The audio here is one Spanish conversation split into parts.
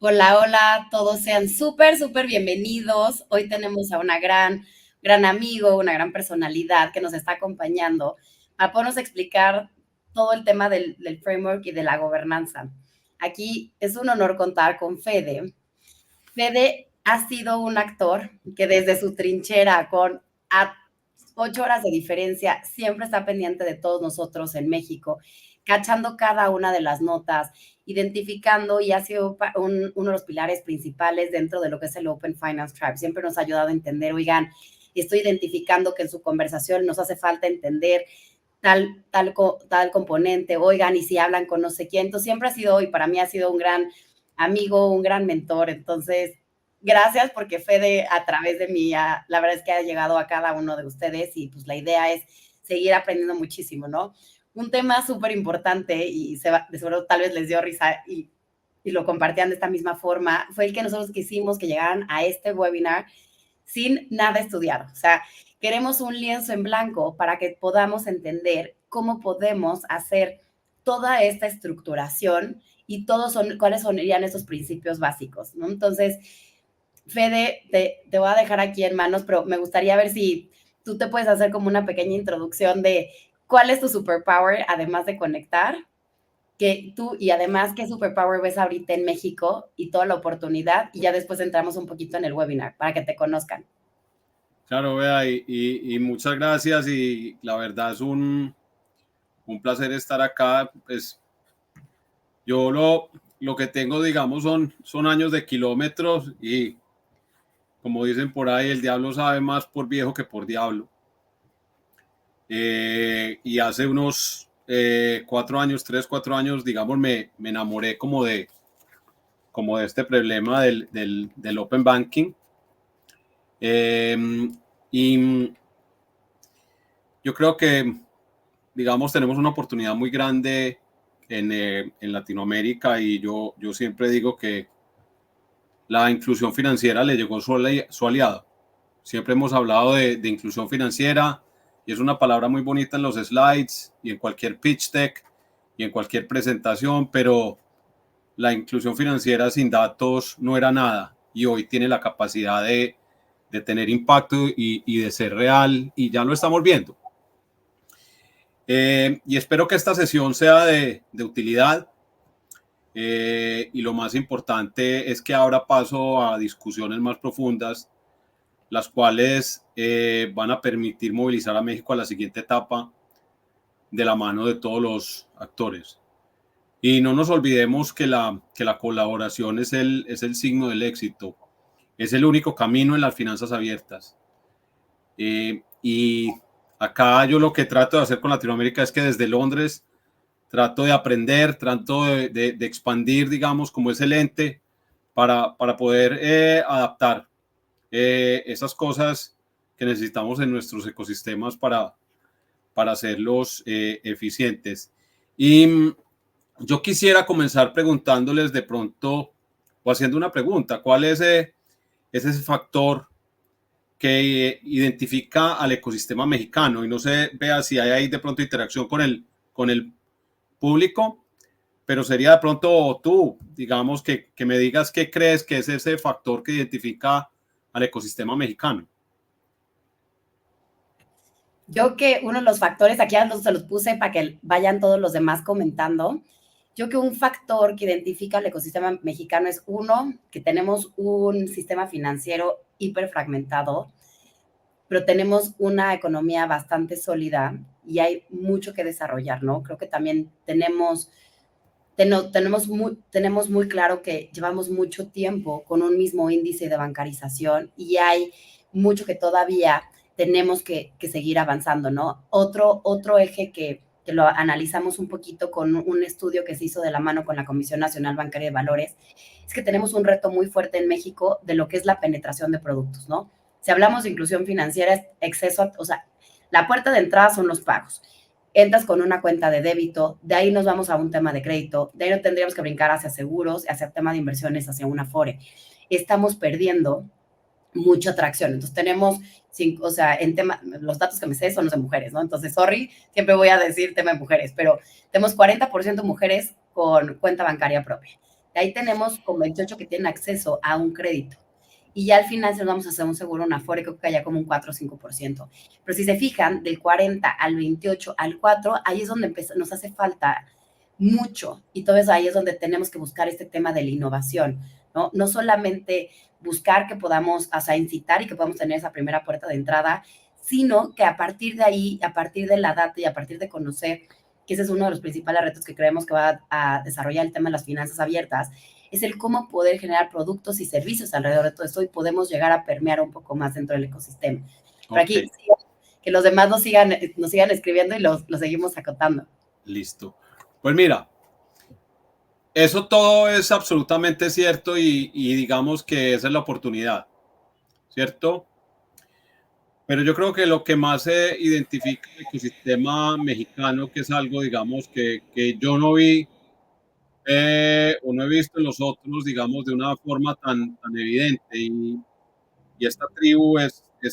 Hola, hola, todos sean súper bienvenidos. Hoy tenemos a una gran amigo, una gran personalidad que nos está acompañando a podernos explicar todo el tema del framework y de la gobernanza. Aquí es un honor contar con Fede. Fede ha sido un actor que desde su trinchera a 8 horas de diferencia siempre está pendiente de todos nosotros en México, cachando cada una de las notas, identificando y ha sido uno de los pilares principales dentro de lo que es el Open Finance Tribe. Siempre nos ha ayudado a entender, oigan, estoy identificando que en su conversación nos hace falta entender tal componente, oigan, y si hablan con no sé quién. Entonces siempre ha sido, y para mí ha sido un gran amigo, un gran mentor. Entonces, gracias porque Fede a través de mí, la verdad es que ha llegado a cada uno de ustedes y pues la idea es seguir aprendiendo muchísimo, ¿no? Un tema súper importante y de seguro tal vez les dio risa y lo compartían de esta misma forma, fue el que nosotros quisimos que llegaran a este webinar sin nada estudiado. O sea, queremos un lienzo en blanco para que podamos entender cómo podemos hacer toda esta estructuración y cuáles serían esos principios básicos, ¿no? Entonces, Fede, te voy a dejar aquí en manos, pero me gustaría ver si tú te puedes hacer como una pequeña introducción de cuál es tu superpower, además de conectar, que tú y además qué superpower ves ahorita en México y toda la oportunidad, y ya después entramos un poquito en el webinar para que te conozcan. Claro, vea, y muchas gracias y la verdad es un placer estar acá. Pues yo lo que tengo, digamos, son años de kilómetros y como dicen por ahí, el diablo sabe más por viejo que por diablo. Y hace unos 4 años, 3, 4 años, digamos, me enamoré como de este problema del Open Banking. Y yo creo que digamos, tenemos una oportunidad muy grande en Latinoamérica y yo siempre digo que la inclusión financiera le llegó su aliado. Siempre hemos hablado de inclusión financiera y es una palabra muy bonita en los slides y en cualquier pitch deck y en cualquier presentación, pero la inclusión financiera sin datos no era nada y hoy tiene la capacidad de tener impacto y de ser real y ya lo estamos viendo. Y espero que esta sesión sea de utilidad. Y lo más importante es que ahora paso a discusiones más profundas, las cuales van a permitir movilizar a México a la siguiente etapa de la mano de todos los actores. Y no nos olvidemos que la colaboración es el signo del éxito, es el único camino en las finanzas abiertas. Y acá yo lo que trato de hacer con Latinoamérica es que desde Londres trato de aprender, trato de expandir, digamos, como es el ente para poder adaptar esas cosas que necesitamos en nuestros ecosistemas para hacerlos eficientes. Y yo quisiera comenzar preguntándoles de pronto, o haciendo una pregunta, ¿cuál es ese factor que identifica al ecosistema mexicano? Y no sé, vea si hay ahí de pronto interacción con el público, pero sería de pronto tú, digamos, que me digas qué crees que es ese factor que identifica al ecosistema mexicano. Yo que uno de los factores, aquí se los puse para que vayan todos los demás comentando. Yo que un factor que identifica el ecosistema mexicano es uno, que tenemos un sistema financiero hiperfragmentado, pero tenemos una economía bastante sólida y hay mucho que desarrollar, ¿no? Creo que también tenemos muy claro que llevamos mucho tiempo con un mismo índice de bancarización y hay mucho que todavía tenemos que seguir avanzando, ¿no? Otro eje que lo analizamos un poquito con un estudio que se hizo de la mano con la Comisión Nacional Bancaria de Valores, es que tenemos un reto muy fuerte en México de lo que es la penetración de productos, ¿no? Si hablamos de inclusión financiera, es exceso, o sea, la puerta de entrada son los pagos. Entras con una cuenta de débito, de ahí nos vamos a un tema de crédito, de ahí no tendríamos que brincar hacia seguros, hacia el tema de inversiones, hacia una Afore. Estamos perdiendo mucha atracción. Entonces tenemos, o sea, en tema, los datos que me sé son los de mujeres, ¿no? Entonces, sorry, siempre voy a decir tema de mujeres, pero tenemos 40% mujeres con cuenta bancaria propia. Ahí tenemos con 28 que tienen acceso a un crédito. Y ya al final, si nos vamos a hacer un seguro, una Afore, creo que haya como un 4 o 5%. Pero si se fijan, del 40 al 28 al 4, ahí es donde nos hace falta mucho. Y todo eso ahí es donde tenemos que buscar este tema de la innovación, ¿no? No solamente buscar que podamos, o sea, incitar y que podamos tener esa primera puerta de entrada, sino que a partir de ahí, a partir de la data y a partir de conocer, que ese es uno de los principales retos que creemos que va a desarrollar el tema de las finanzas abiertas, es el cómo poder generar productos y servicios alrededor de todo esto y podemos llegar a permear un poco más dentro del ecosistema. Por aquí, Ok, sí, que los demás nos sigan escribiendo y los seguimos acotando. listo. Pues mira, eso todo es absolutamente cierto y digamos que esa es la oportunidad, ¿cierto? Pero yo creo que lo que más se identifica el ecosistema mexicano, que es algo, digamos, que yo no vi o no he visto en los otros, digamos, de una forma tan evidente. Y esta tribu es el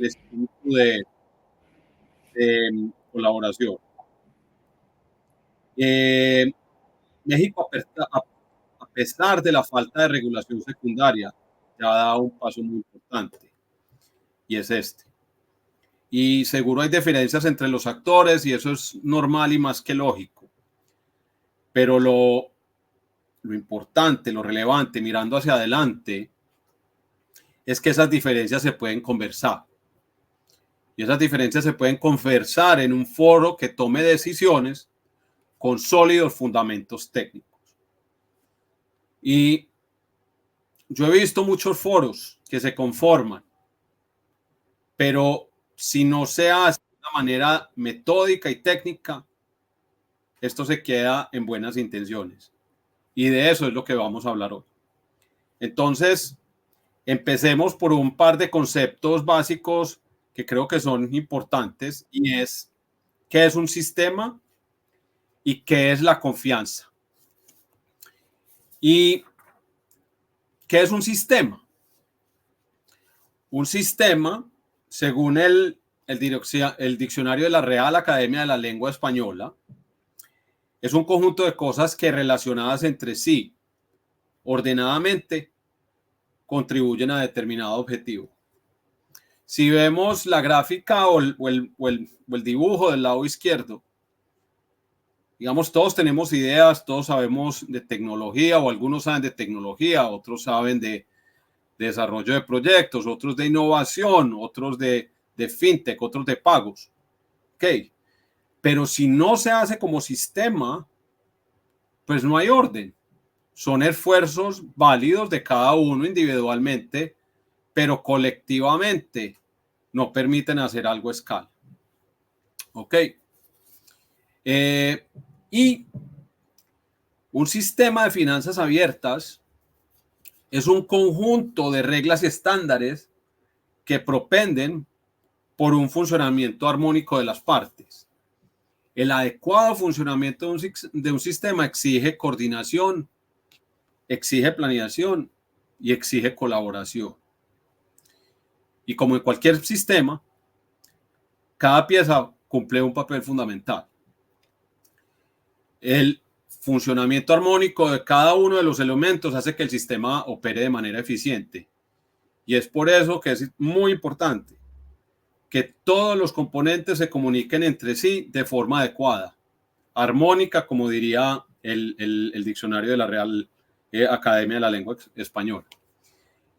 espíritu de colaboración. Eh, México, a pesar de la falta de regulación secundaria, ya ha dado un paso muy importante y es este. Y seguro hay diferencias entre los actores y eso es normal y más que lógico. Pero lo importante, lo relevante, mirando hacia adelante, es que esas diferencias se pueden conversar. Y esas diferencias se pueden conversar en un foro que tome decisiones con sólidos fundamentos técnicos. Y yo he visto muchos foros que se conforman, pero si no se hace de una manera metódica y técnica, esto se queda en buenas intenciones. Y de eso es lo que vamos a hablar hoy. Entonces, empecemos por un par de conceptos básicos que creo que son importantes y es qué es un sistema y qué es la confianza. ¿Y qué es un sistema? Un sistema, según el diccionario de la Real Academia de la Lengua Española, es un conjunto de cosas que relacionadas entre sí, ordenadamente, contribuyen a determinado objetivo. Si vemos la gráfica o el dibujo del lado izquierdo, digamos, todos tenemos ideas, todos sabemos de tecnología o algunos saben de tecnología, otros saben de desarrollo de proyectos, otros de innovación, otros de fintech, otros de pagos. Ok, pero si no se hace como sistema, pues no hay orden. Son esfuerzos válidos de cada uno individualmente, pero colectivamente no permiten hacer algo a escala. Ok. Y un sistema de finanzas abiertas es un conjunto de reglas y estándares que propenden por un funcionamiento armónico de las partes. El adecuado funcionamiento de un sistema exige coordinación, exige planeación y exige colaboración. Y como en cualquier sistema, cada pieza cumple un papel fundamental. El funcionamiento armónico de cada uno de los elementos hace que el sistema opere de manera eficiente. Y es por eso que es muy importante que todos los componentes se comuniquen entre sí de forma adecuada, armónica, como diría el diccionario de la Real Academia de la Lengua Española.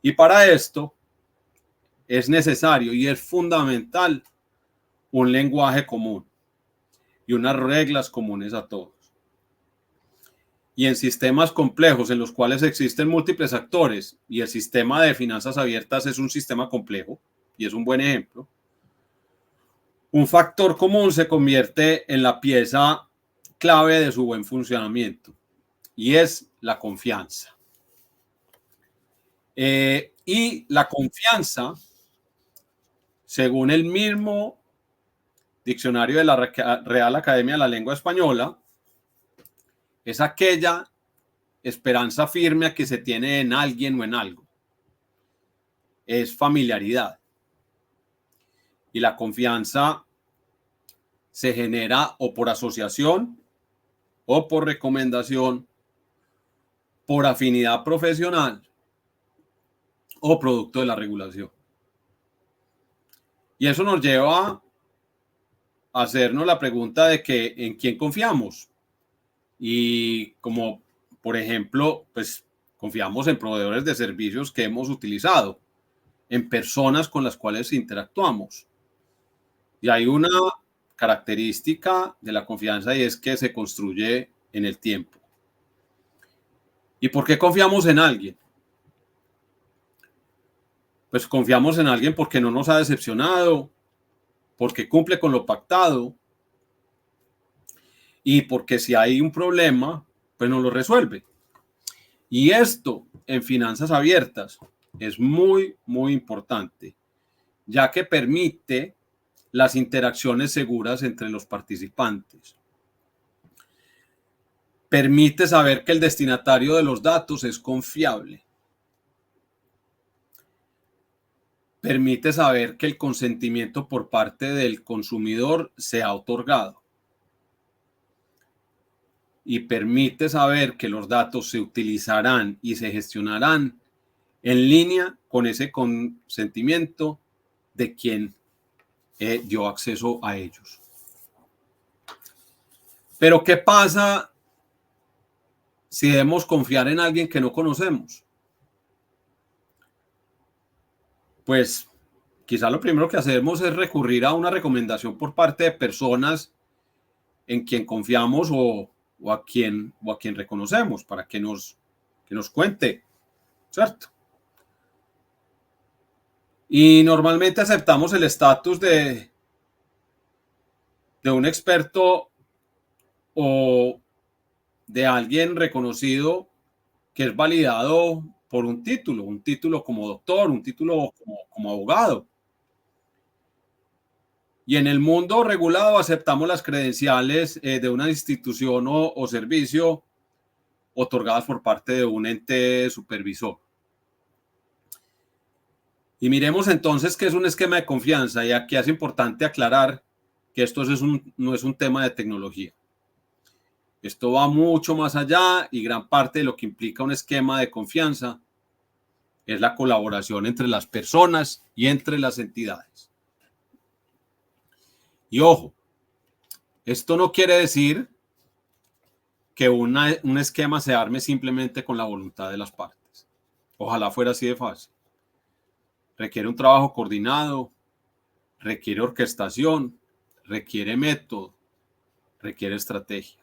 Y para esto es necesario y es fundamental un lenguaje común y unas reglas comunes a todos. Y en sistemas complejos en los cuales existen múltiples actores, y el sistema de finanzas abiertas es un sistema complejo y es un buen ejemplo, un factor común se convierte en la pieza clave de su buen funcionamiento y es la confianza. Y la confianza, según el mismo diccionario de la Real Academia de la Lengua Española, es aquella esperanza firme a que se tiene en alguien o en algo. Es familiaridad. Y la confianza se genera o por asociación o por recomendación, por afinidad profesional o producto de la regulación. Y eso nos lleva a hacernos la pregunta de que en quién confiamos. Y como, por ejemplo, pues confiamos en proveedores de servicios que hemos utilizado, en personas con las cuales interactuamos. Y hay una característica de la confianza y es que se construye en el tiempo. ¿Y por qué confiamos en alguien? Pues confiamos en alguien porque no nos ha decepcionado, porque cumple con lo pactado y porque si hay un problema, pues nos lo resuelve. Y esto en finanzas abiertas es muy, muy importante, ya que permite las interacciones seguras entre los participantes. Permite saber que el destinatario de los datos es confiable. Permite saber que el consentimiento por parte del consumidor se ha otorgado. Y permite saber que los datos se utilizarán y se gestionarán en línea con ese consentimiento de quien dio acceso a ellos. Pero ¿qué pasa si debemos confiar en alguien que no conocemos? Pues quizá lo primero que hacemos es recurrir a una recomendación por parte de personas en quien confiamos o a quien reconocemos para que nos cuente, ¿cierto? Y normalmente aceptamos el estatus de un experto o de alguien reconocido que es validado por un título como doctor, un título como abogado. Y en el mundo regulado aceptamos las credenciales de una institución o servicio otorgadas por parte de un ente supervisor. Y miremos entonces qué es un esquema de confianza. Y aquí es importante aclarar que esto no es un tema de tecnología. Esto va mucho más allá y gran parte de lo que implica un esquema de confianza es la colaboración entre las personas y entre las entidades. Y ojo, esto no quiere decir que un esquema se arme simplemente con la voluntad de las partes. Ojalá fuera así de fácil. Requiere un trabajo coordinado, requiere orquestación, requiere método, requiere estrategia.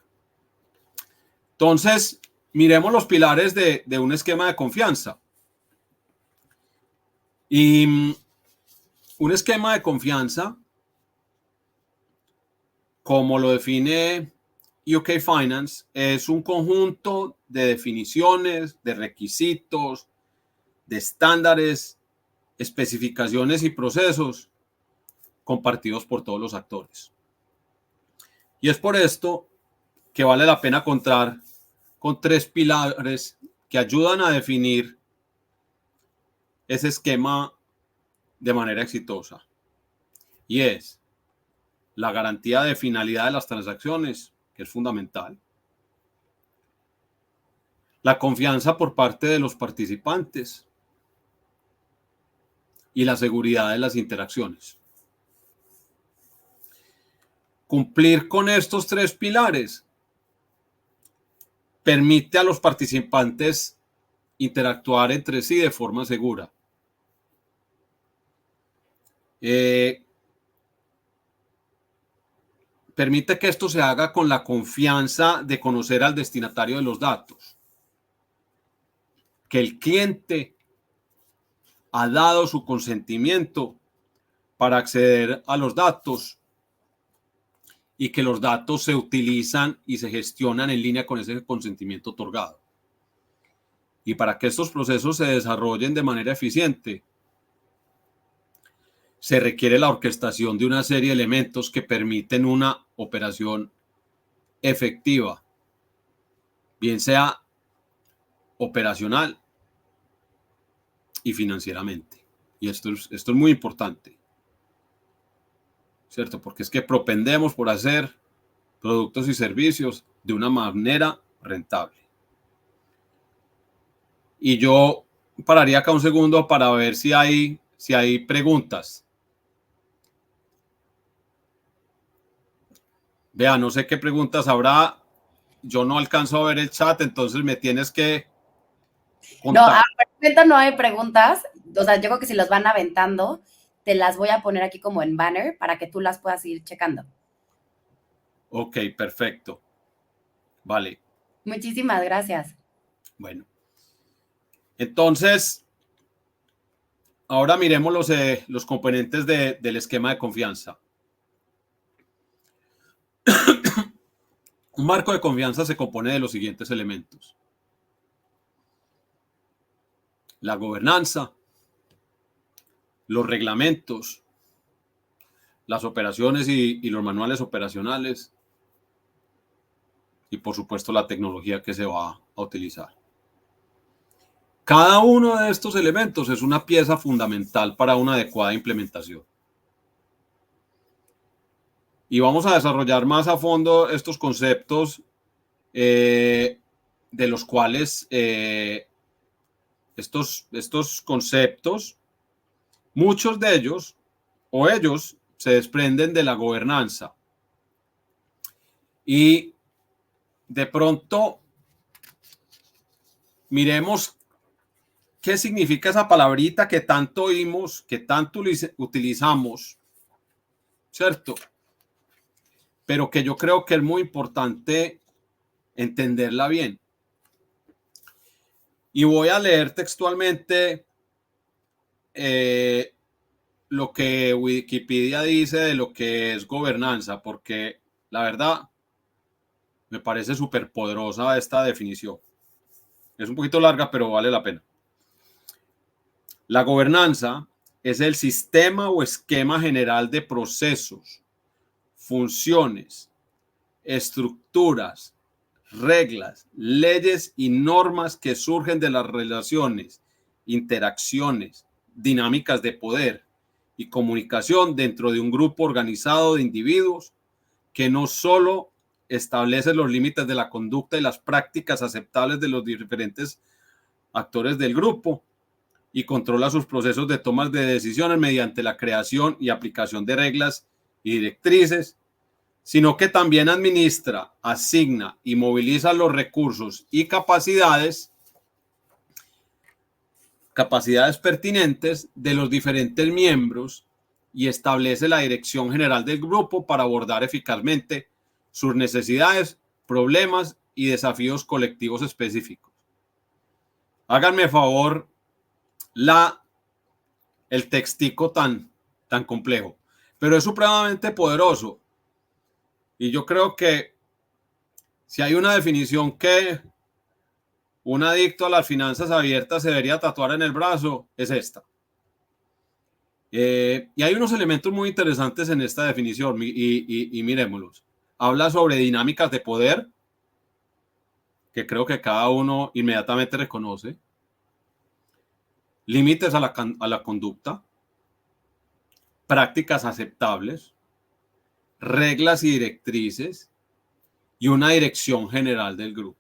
Entonces, miremos los pilares de un esquema de confianza. Y un esquema de confianza, como lo define UK Finance, es un conjunto de definiciones, de requisitos, de estándares, especificaciones y procesos compartidos por todos los actores. Y es por esto que vale la pena contar con 3 pilares que ayudan a definir ese esquema de manera exitosa. Y es la garantía de finalidad de las transacciones, que es fundamental. La confianza por parte de los participantes y la seguridad de las interacciones. Cumplir con estos 3 pilares permite a los participantes interactuar entre sí de forma segura. Permite que esto se haga con la confianza de conocer al destinatario de los datos, que el cliente ha dado su consentimiento para acceder a los datos y que los datos se utilizan y se gestionan en línea con ese consentimiento otorgado. Y para que estos procesos se desarrollen de manera eficiente, se requiere la orquestación de una serie de elementos que permiten una operación efectiva, bien sea operacional y financieramente. Y esto es muy importante, ¿cierto? Porque es que propendemos por hacer productos y servicios de una manera rentable. Y yo pararía acá un segundo para ver si hay preguntas. Vea, no sé qué preguntas habrá. Yo no alcanzo a ver el chat, entonces me tienes que No, contar. ahorita no hay preguntas. O sea, yo creo que si los van aventando, te las voy a poner aquí como en banner para que tú las puedas ir checando. Ok, perfecto. Vale. Muchísimas gracias. Bueno. Entonces, ahora miremos los componentes del esquema de confianza. Un marco de confianza se compone de los siguientes elementos: la gobernanza, los reglamentos, las operaciones y los manuales operacionales y, por supuesto, la tecnología que se va a utilizar. Cada uno de estos elementos es una pieza fundamental para una adecuada implementación. Y vamos a desarrollar más a fondo estos conceptos de los cuales estos conceptos, muchos de ellos o ellos se desprenden de la gobernanza. Y de pronto miremos qué significa esa palabrita que tanto oímos, que tanto utilizamos, ¿cierto? Pero que yo creo que es muy importante entenderla bien. Y voy a leer textualmente lo que Wikipedia dice de lo que es gobernanza, porque la verdad me parece súper poderosa esta definición. Es un poquito larga, pero vale la pena. La gobernanza es el sistema o esquema general de procesos, funciones, estructuras, reglas, leyes y normas que surgen de las relaciones, interacciones, dinámicas de poder y comunicación dentro de un grupo organizado de individuos que no solo establece los límites de la conducta y las prácticas aceptables de los diferentes actores del grupo y controla sus procesos de tomas de decisiones mediante la creación y aplicación de reglas y directrices, sino que también administra, asigna y moviliza los recursos y capacidades pertinentes de los diferentes miembros y establece la dirección general del grupo para abordar eficazmente sus necesidades, problemas y desafíos colectivos específicos. Háganme favor el textico tan complejo, pero es supremamente poderoso. Y yo creo que si hay una definición que un adicto a las finanzas abiertas se debería tatuar en el brazo, es esta. Y hay unos elementos muy interesantes en esta definición y miremoslos. Habla sobre dinámicas de poder, que creo que cada uno inmediatamente reconoce. Límites a la conducta. Prácticas aceptables. Reglas y directrices. Y una dirección general del grupo.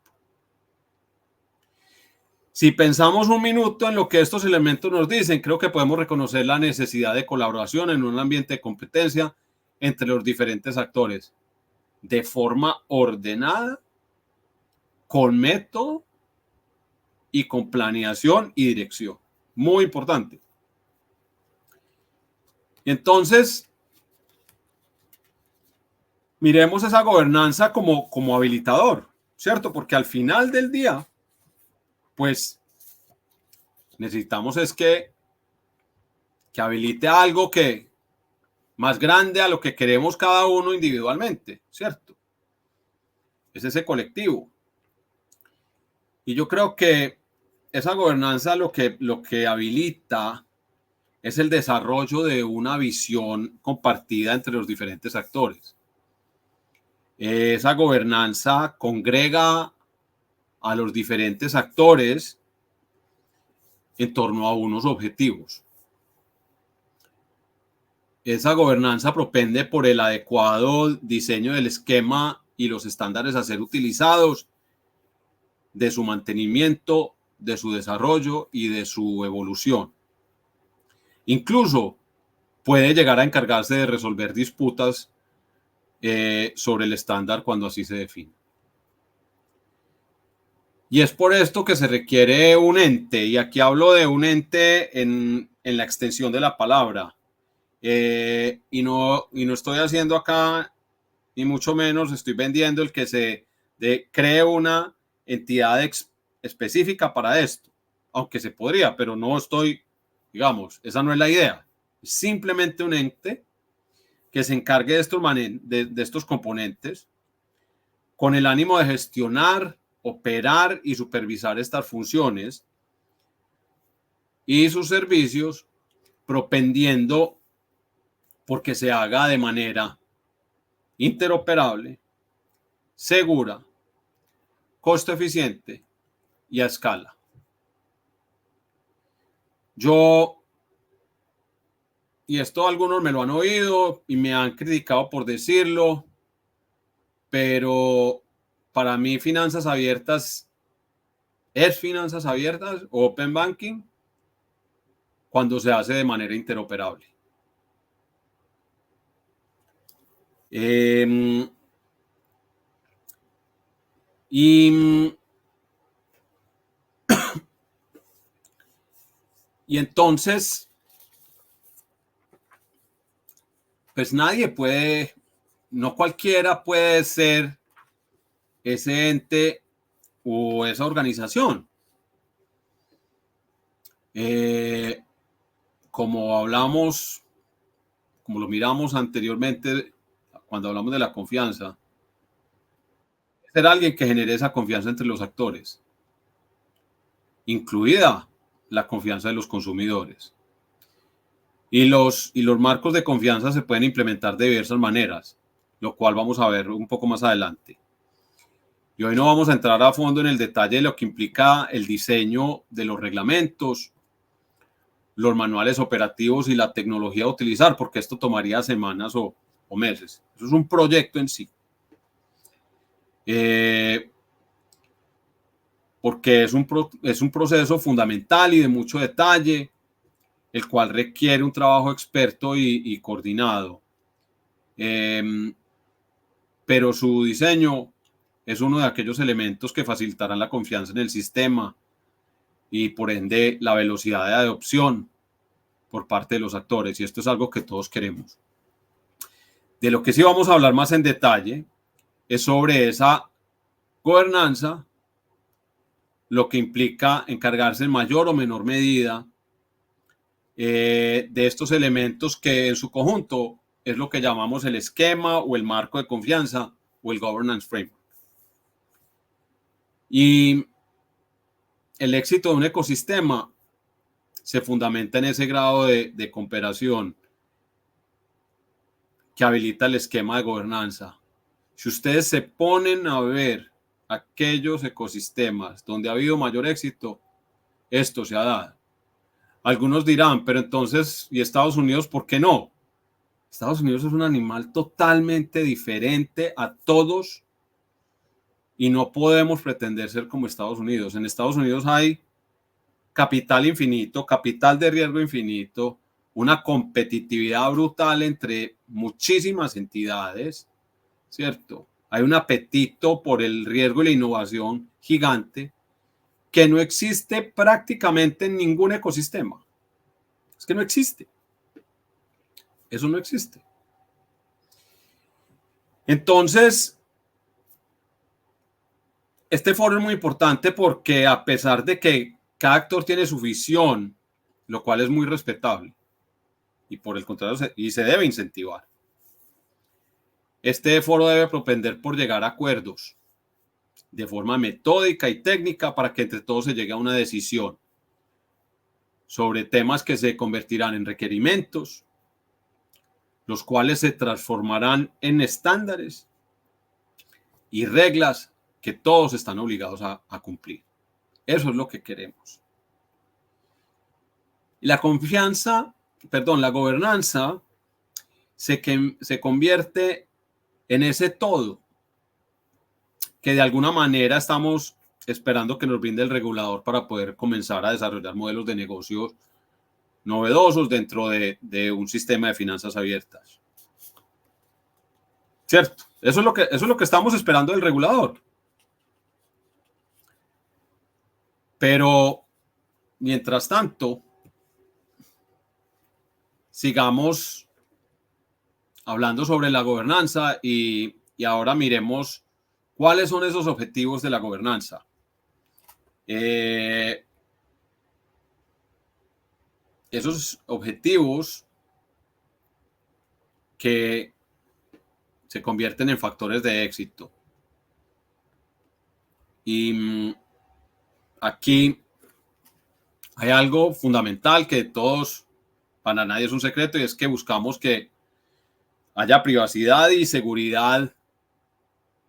Si pensamos un minuto en lo que estos elementos nos dicen, creo que podemos reconocer la necesidad de colaboración en un ambiente de competencia entre los diferentes actores, de forma ordenada, con método y con planeación y dirección. Muy importante. Entonces, miremos esa gobernanza como habilitador, ¿cierto? Porque al final del día, pues necesitamos es que habilite algo que más grande a lo que queremos cada uno individualmente, ¿cierto? Es ese colectivo. Y yo creo que esa gobernanza lo que habilita es el desarrollo de una visión compartida entre los diferentes actores. Esa gobernanza congrega a los diferentes actores en torno a unos objetivos. Esa gobernanza propende por el adecuado diseño del esquema y los estándares a ser utilizados, de su mantenimiento, de su desarrollo y de su evolución. Incluso puede llegar a encargarse de resolver disputas sobre el estándar cuando así se define. Y es por esto que se requiere un ente, y aquí hablo de un ente en la extensión de la palabra. Y no estoy haciendo acá, ni mucho menos estoy vendiendo el que se cree una entidad específica para esto, aunque se podría, pero no estoy, digamos, esa no es la idea. Es simplemente un ente que se encargue de estos componentes con el ánimo de gestionar, operar y supervisar estas funciones y sus servicios, propendiendo porque se haga de manera interoperable, segura, costo eficiente y a escala. Y esto algunos me lo han oído y me han criticado por decirlo, pero para mí finanzas abiertas es finanzas abiertas o open banking cuando se hace de manera interoperable. Y entonces, pues no cualquiera puede ser ese ente o esa organización. Como lo miramos anteriormente, cuando hablamos de la confianza, ser alguien que genere esa confianza entre los actores, incluida la confianza de los consumidores. Y los marcos de confianza se pueden implementar de diversas maneras, lo cual vamos a ver un poco más adelante. Y hoy no vamos a entrar a fondo en el detalle de lo que implica el diseño de los reglamentos, los manuales operativos y la tecnología a utilizar, porque esto tomaría semanas o meses. Eso es un proyecto en sí. Porque es un proceso fundamental y de mucho detalle, el cual requiere un trabajo experto y coordinado. Pero su diseño es uno de aquellos elementos que facilitarán la confianza en el sistema y por ende la velocidad de adopción por parte de los actores, y esto es algo que todos queremos. De lo que sí vamos a hablar más en detalle es sobre esa gobernanza, lo que implica encargarse en mayor o menor medida de estos elementos que en su conjunto es lo que llamamos el esquema o el marco de confianza o el governance framework. Y el éxito de un ecosistema se fundamenta en ese grado de cooperación que habilita el esquema de gobernanza. Si ustedes se ponen a ver aquellos ecosistemas donde ha habido mayor éxito, esto se ha dado. Algunos dirán, pero entonces, ¿y Estados Unidos por qué no? Estados Unidos es un animal totalmente diferente a todos y no podemos pretender ser como Estados Unidos. En Estados Unidos hay capital infinito, capital de riesgo infinito, una competitividad brutal entre muchísimas entidades, ¿cierto? Hay un apetito por el riesgo y la innovación gigante que no existe prácticamente en ningún ecosistema. Es que no existe. Eso no existe. Entonces, este foro es muy importante porque a pesar de que cada actor tiene su visión, lo cual es muy respetable, y por el contrario, y se debe incentivar, este foro debe propender por llegar a acuerdos de forma metódica y técnica para que entre todos se llegue a una decisión sobre temas que se convertirán en requerimientos, los cuales se transformarán en estándares y reglas que todos están obligados a cumplir. Eso es lo que queremos. Y la gobernanza se convierte en ese todo que de alguna manera estamos esperando que nos brinde el regulador para poder comenzar a desarrollar modelos de negocios novedosos dentro de un sistema de finanzas abiertas. ¿Cierto? Eso es lo que estamos esperando del regulador. Pero, mientras tanto, sigamos hablando sobre la gobernanza y ahora miremos cuáles son esos objetivos de la gobernanza. Esos objetivos que se convierten en factores de éxito. Y aquí hay algo fundamental que todos, para nadie es un secreto, y es que buscamos que haya privacidad y seguridad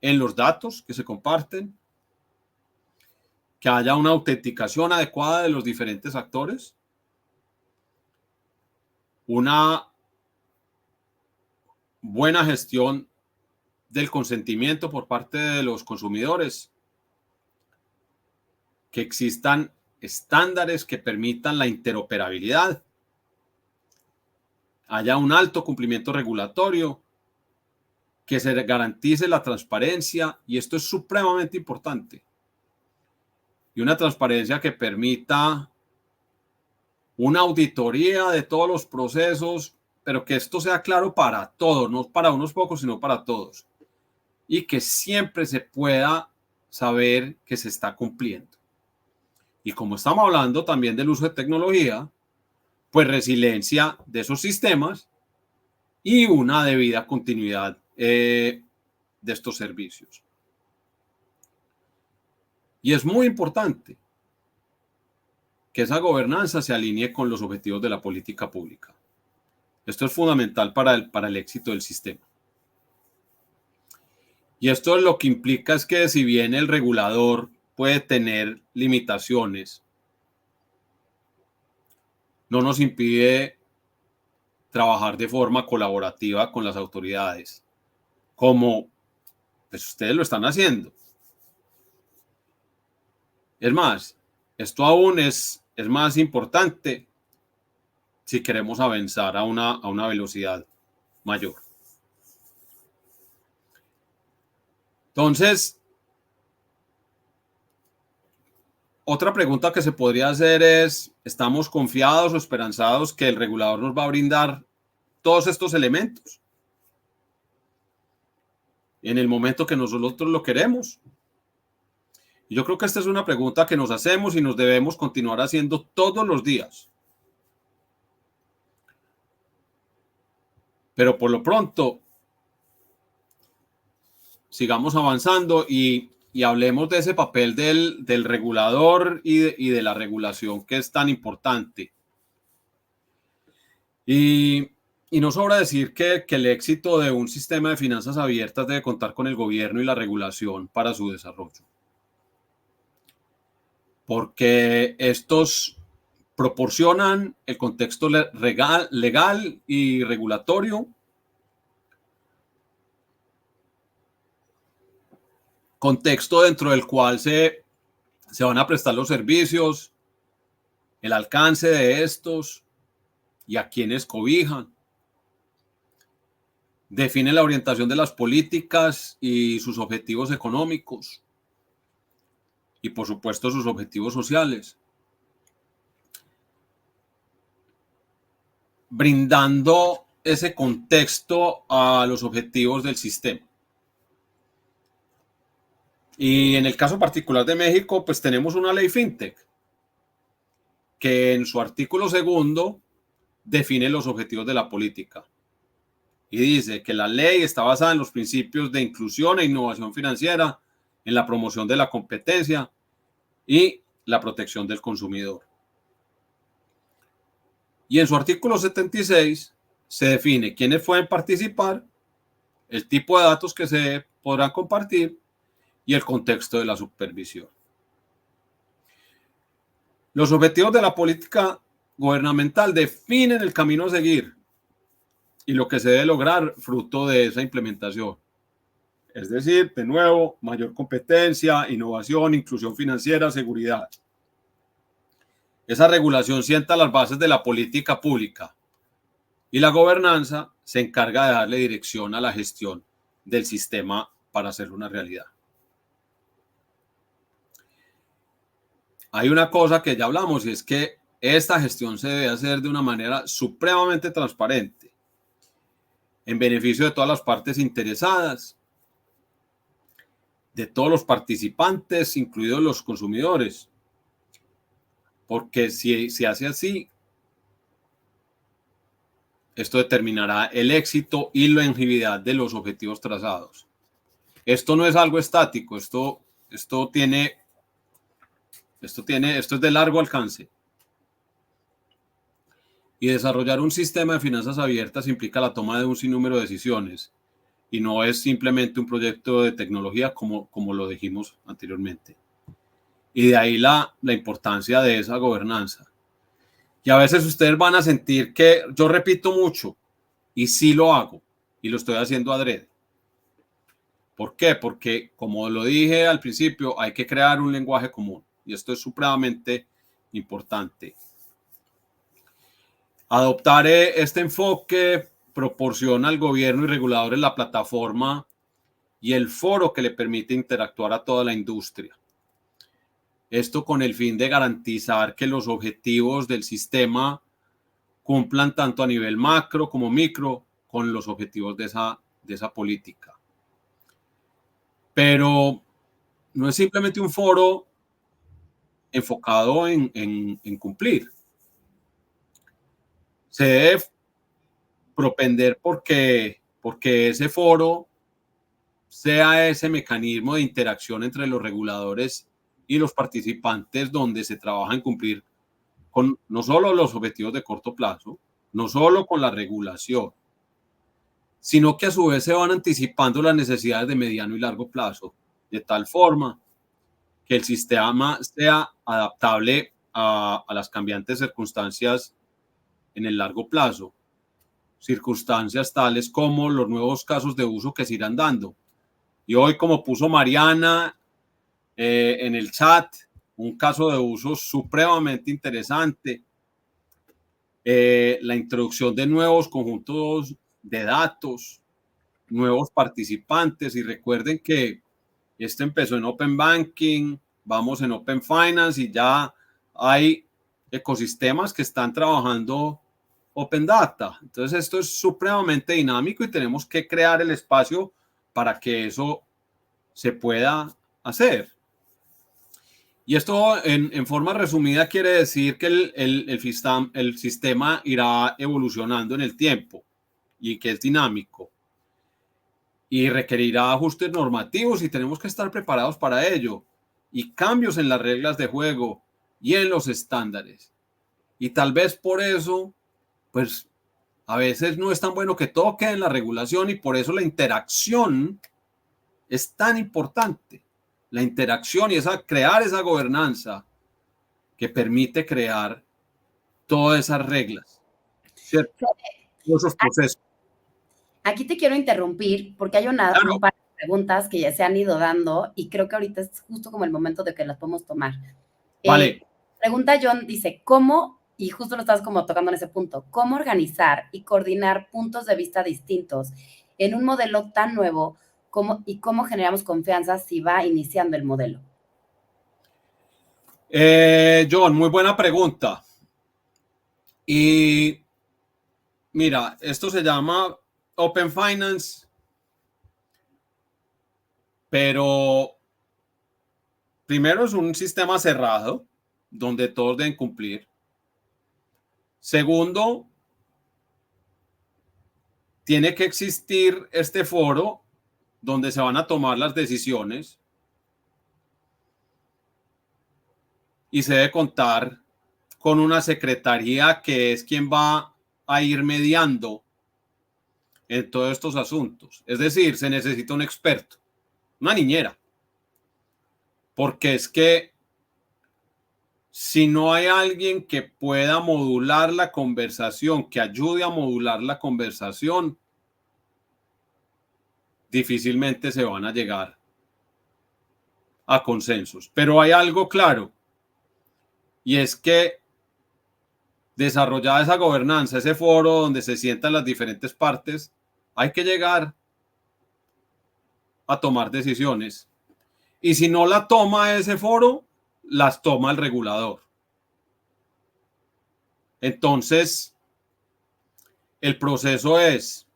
en los datos que se comparten, que haya una autenticación adecuada de los diferentes actores, una buena gestión del consentimiento por parte de los consumidores, que existan estándares que permitan la interoperabilidad, haya un alto cumplimiento regulatorio, que se garantice la transparencia, y esto es supremamente importante, y una transparencia que permita una auditoría de todos los procesos, pero que esto sea claro para todos, no para unos pocos, sino para todos, y que siempre se pueda saber que se está cumpliendo. Y como estamos hablando también del uso de tecnología, pues resiliencia de esos sistemas y una debida continuidad de estos servicios. Y es muy importante que esa gobernanza se alinee con los objetivos de la política pública. Esto es fundamental para el éxito del sistema. Y esto lo que implica es que si bien el regulador puede tener limitaciones, no nos impide trabajar de forma colaborativa con las autoridades, como pues ustedes lo están haciendo. Es más, esto aún es más importante si queremos avanzar a una velocidad mayor. Entonces, otra pregunta que se podría hacer es, ¿estamos confiados o esperanzados que el regulador nos va a brindar todos estos elementos en el momento que nosotros lo queremos? Y yo creo que esta es una pregunta que nos hacemos y nos debemos continuar haciendo todos los días. Pero por lo pronto, sigamos avanzando y hablemos de ese papel del regulador y de la regulación, que es tan importante. Y no sobra decir que el éxito de un sistema de finanzas abiertas debe contar con el gobierno y la regulación para su desarrollo. Porque estos proporcionan el contexto legal y regulatorio, contexto dentro del cual se van a prestar los servicios, el alcance de estos y a quienes cobijan. Define la orientación de las políticas y sus objetivos económicos y, por supuesto, sus objetivos sociales, brindando ese contexto a los objetivos del sistema. Y en el caso particular de México, pues tenemos una ley fintech que en su artículo 2 define los objetivos de la política y dice que la ley está basada en los principios de inclusión e innovación financiera, en la promoción de la competencia y la protección del consumidor. Y en su artículo 76 se define quiénes pueden participar, el tipo de datos que se podrán compartir y el contexto de la supervisión. Los objetivos de la política gubernamental definen el camino a seguir y lo que se debe lograr fruto de esa implementación. Es decir, de nuevo, mayor competencia, innovación, inclusión financiera, seguridad. Esa regulación sienta las bases de la política pública y la gobernanza se encarga de darle dirección a la gestión del sistema para hacerlo una realidad. Hay una cosa que ya hablamos y es que esta gestión se debe hacer de una manera supremamente transparente, en beneficio de todas las partes interesadas, de todos los participantes, incluidos los consumidores. Porque si se hace así, esto determinará el éxito y la longevidad de los objetivos trazados. Esto no es algo estático, esto es de largo alcance. Y desarrollar un sistema de finanzas abiertas implica la toma de un sinnúmero de decisiones y no es simplemente un proyecto de tecnología como lo dijimos anteriormente. Y de ahí la importancia de esa gobernanza. Y a veces ustedes van a sentir que yo repito mucho y sí lo hago y lo estoy haciendo adrede. ¿Por qué? Porque, como lo dije al principio, hay que crear un lenguaje común y esto es supremamente importante. Adoptar este enfoque proporciona al gobierno y reguladores la plataforma y el foro que le permite interactuar a toda la industria. Esto con el fin de garantizar que los objetivos del sistema cumplan tanto a nivel macro como micro con los objetivos de esa política. Pero no es simplemente un foro enfocado en cumplir. Se debe propender porque ese foro sea ese mecanismo de interacción entre los reguladores y los participantes donde se trabaja en cumplir con no solo los objetivos de corto plazo, no solo con la regulación, sino que a su vez se van anticipando las necesidades de mediano y largo plazo, de tal forma que el sistema sea adaptable a las cambiantes circunstancias en el largo plazo, circunstancias tales como los nuevos casos de uso que se irán dando. Y hoy, como puso Mariana en el chat, un caso de uso supremamente interesante, la introducción de nuevos conjuntos de datos, nuevos participantes, y recuerden que esto empezó en Open Banking, vamos en Open Finance y ya hay ecosistemas que están trabajando Open Data. Entonces esto es supremamente dinámico y tenemos que crear el espacio para que eso se pueda hacer. Y esto en forma resumida quiere decir que el sistema irá evolucionando en el tiempo y que es dinámico y requerirá ajustes normativos y tenemos que estar preparados para ello y cambios en las reglas de juego y en los estándares. Y tal vez por eso, pues a veces no es tan bueno que todo quede en la regulación y por eso la interacción es tan importante. La interacción y crear esa gobernanza que permite crear todas esas reglas, ¿cierto? Todos esos procesos. Aquí te quiero interrumpir porque hay un par de preguntas que ya se han ido dando y creo que ahorita es justo como el momento de que las podemos tomar. Vale. Pregunta John, dice, ¿cómo, y justo lo estás como tocando en ese punto, cómo organizar y coordinar puntos de vista distintos en un modelo tan nuevo y cómo generamos confianza si va iniciando el modelo? John, muy buena pregunta. Y mira, esto se llama Open Finance, pero primero es un sistema cerrado donde todos deben cumplir. Segundo, tiene que existir este foro donde se van a tomar las decisiones y se debe contar con una secretaría que es quien va a ir mediando en todos estos asuntos. Es decir, se necesita un experto, una niñera, porque es que si no hay alguien que pueda modular la conversación, que ayude a modular la conversación, difícilmente se van a llegar a consensos. Pero hay algo claro, y es que desarrollada esa gobernanza, ese foro donde se sientan las diferentes partes, hay que llegar a tomar decisiones. Y si no la toma ese foro, las toma el regulador. Entonces, el proceso es,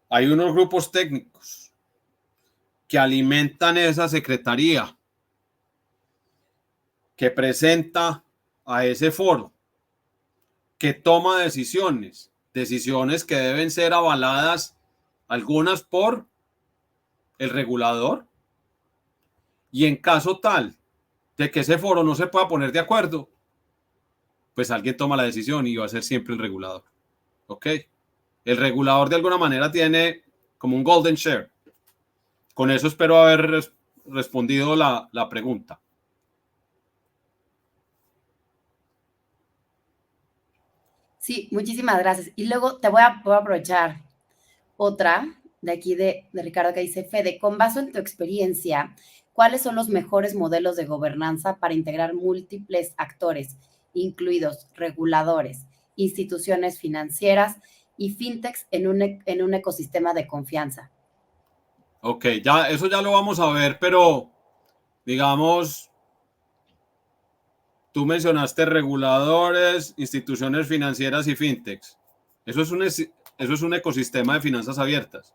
hay unos grupos técnicos que alimentan esa secretaría, que presenta a ese foro, que toma decisiones que deben ser avaladas, algunas por el regulador, y en caso tal de que ese foro no se pueda poner de acuerdo, pues alguien toma la decisión y va a ser siempre el regulador. ¿Ok? El regulador de alguna manera tiene como un golden share. Con eso espero haber respondido la pregunta. Sí, muchísimas gracias. Y luego voy a aprovechar otra de aquí de Ricardo que dice, Fede, con base en tu experiencia, ¿cuáles son los mejores modelos de gobernanza para integrar múltiples actores, incluidos reguladores, instituciones financieras y fintechs en un ecosistema de confianza? Ok, ya, eso ya lo vamos a ver, pero digamos, tú mencionaste reguladores, instituciones financieras y fintechs. Eso es un ecosistema de finanzas abiertas.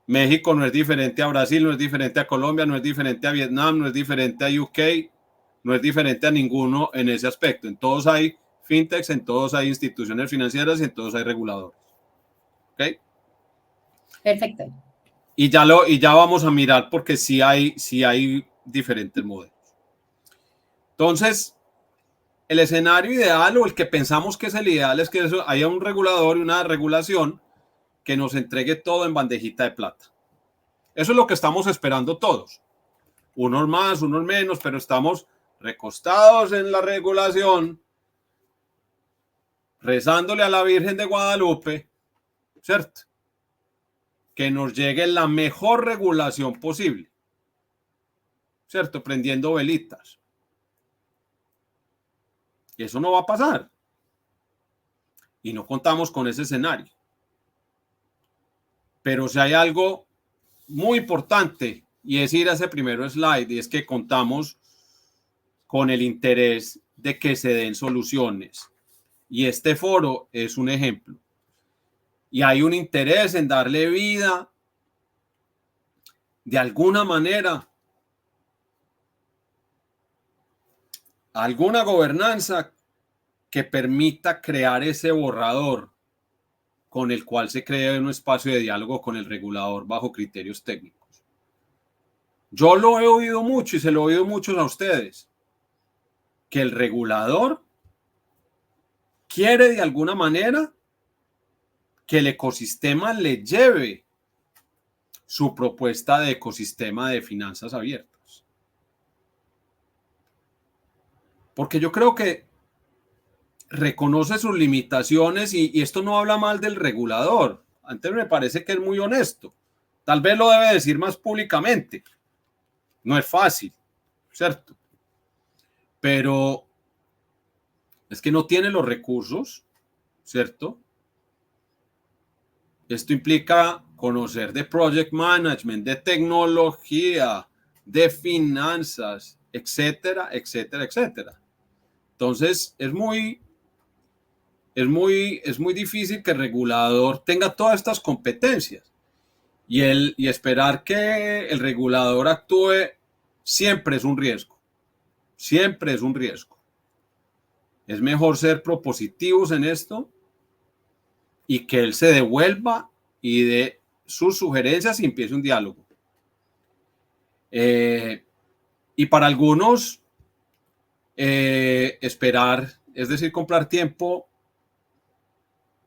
México no es diferente a Brasil, no es diferente a Colombia, no es diferente a Vietnam, no es diferente a UK, no es diferente a ninguno en ese aspecto. En todos hay fintechs, en todos hay instituciones financieras y en todos hay reguladores. ¿Ok? Perfecto. Y ya vamos a mirar porque sí hay diferentes modelos. Entonces, el escenario ideal o el que pensamos que es el ideal es que haya un regulador y una regulación que nos entregue todo en bandejita de plata. Eso es lo que estamos esperando todos. Unos más, unos menos, pero estamos recostados en la regulación, rezándole a la Virgen de Guadalupe, ¿cierto? Que nos llegue la mejor regulación posible, ¿cierto? Prendiendo velitas. Y eso no va a pasar. Y no contamos con ese escenario. Pero si hay algo muy importante, y es ir a ese primero slide, y es que contamos con el interés de que se den soluciones. Y este foro es un ejemplo. Y hay un interés en darle vida de alguna manera a alguna gobernanza que permita crear ese borrador con el cual se cree un espacio de diálogo con el regulador bajo criterios técnicos. Yo lo he oído mucho y se lo he oído mucho a ustedes, que el regulador quiere de alguna manera que el ecosistema le lleve su propuesta de ecosistema de finanzas abiertas. Porque yo creo que reconoce sus limitaciones y esto no habla mal del regulador. Antes me parece que es muy honesto. Tal vez lo debe decir más públicamente. No es fácil, ¿cierto? Pero es que no tiene los recursos, ¿cierto? Esto implica conocer de project management, de tecnología, de finanzas, etcétera, etcétera, etcétera. Entonces, es muy difícil que el regulador tenga todas estas competencias y esperar que el regulador actúe siempre es un riesgo. Siempre es un riesgo. Es mejor ser propositivos en esto y que él se devuelva y dé sus sugerencias y empiece un diálogo. Y para algunos, esperar, es decir, comprar tiempo,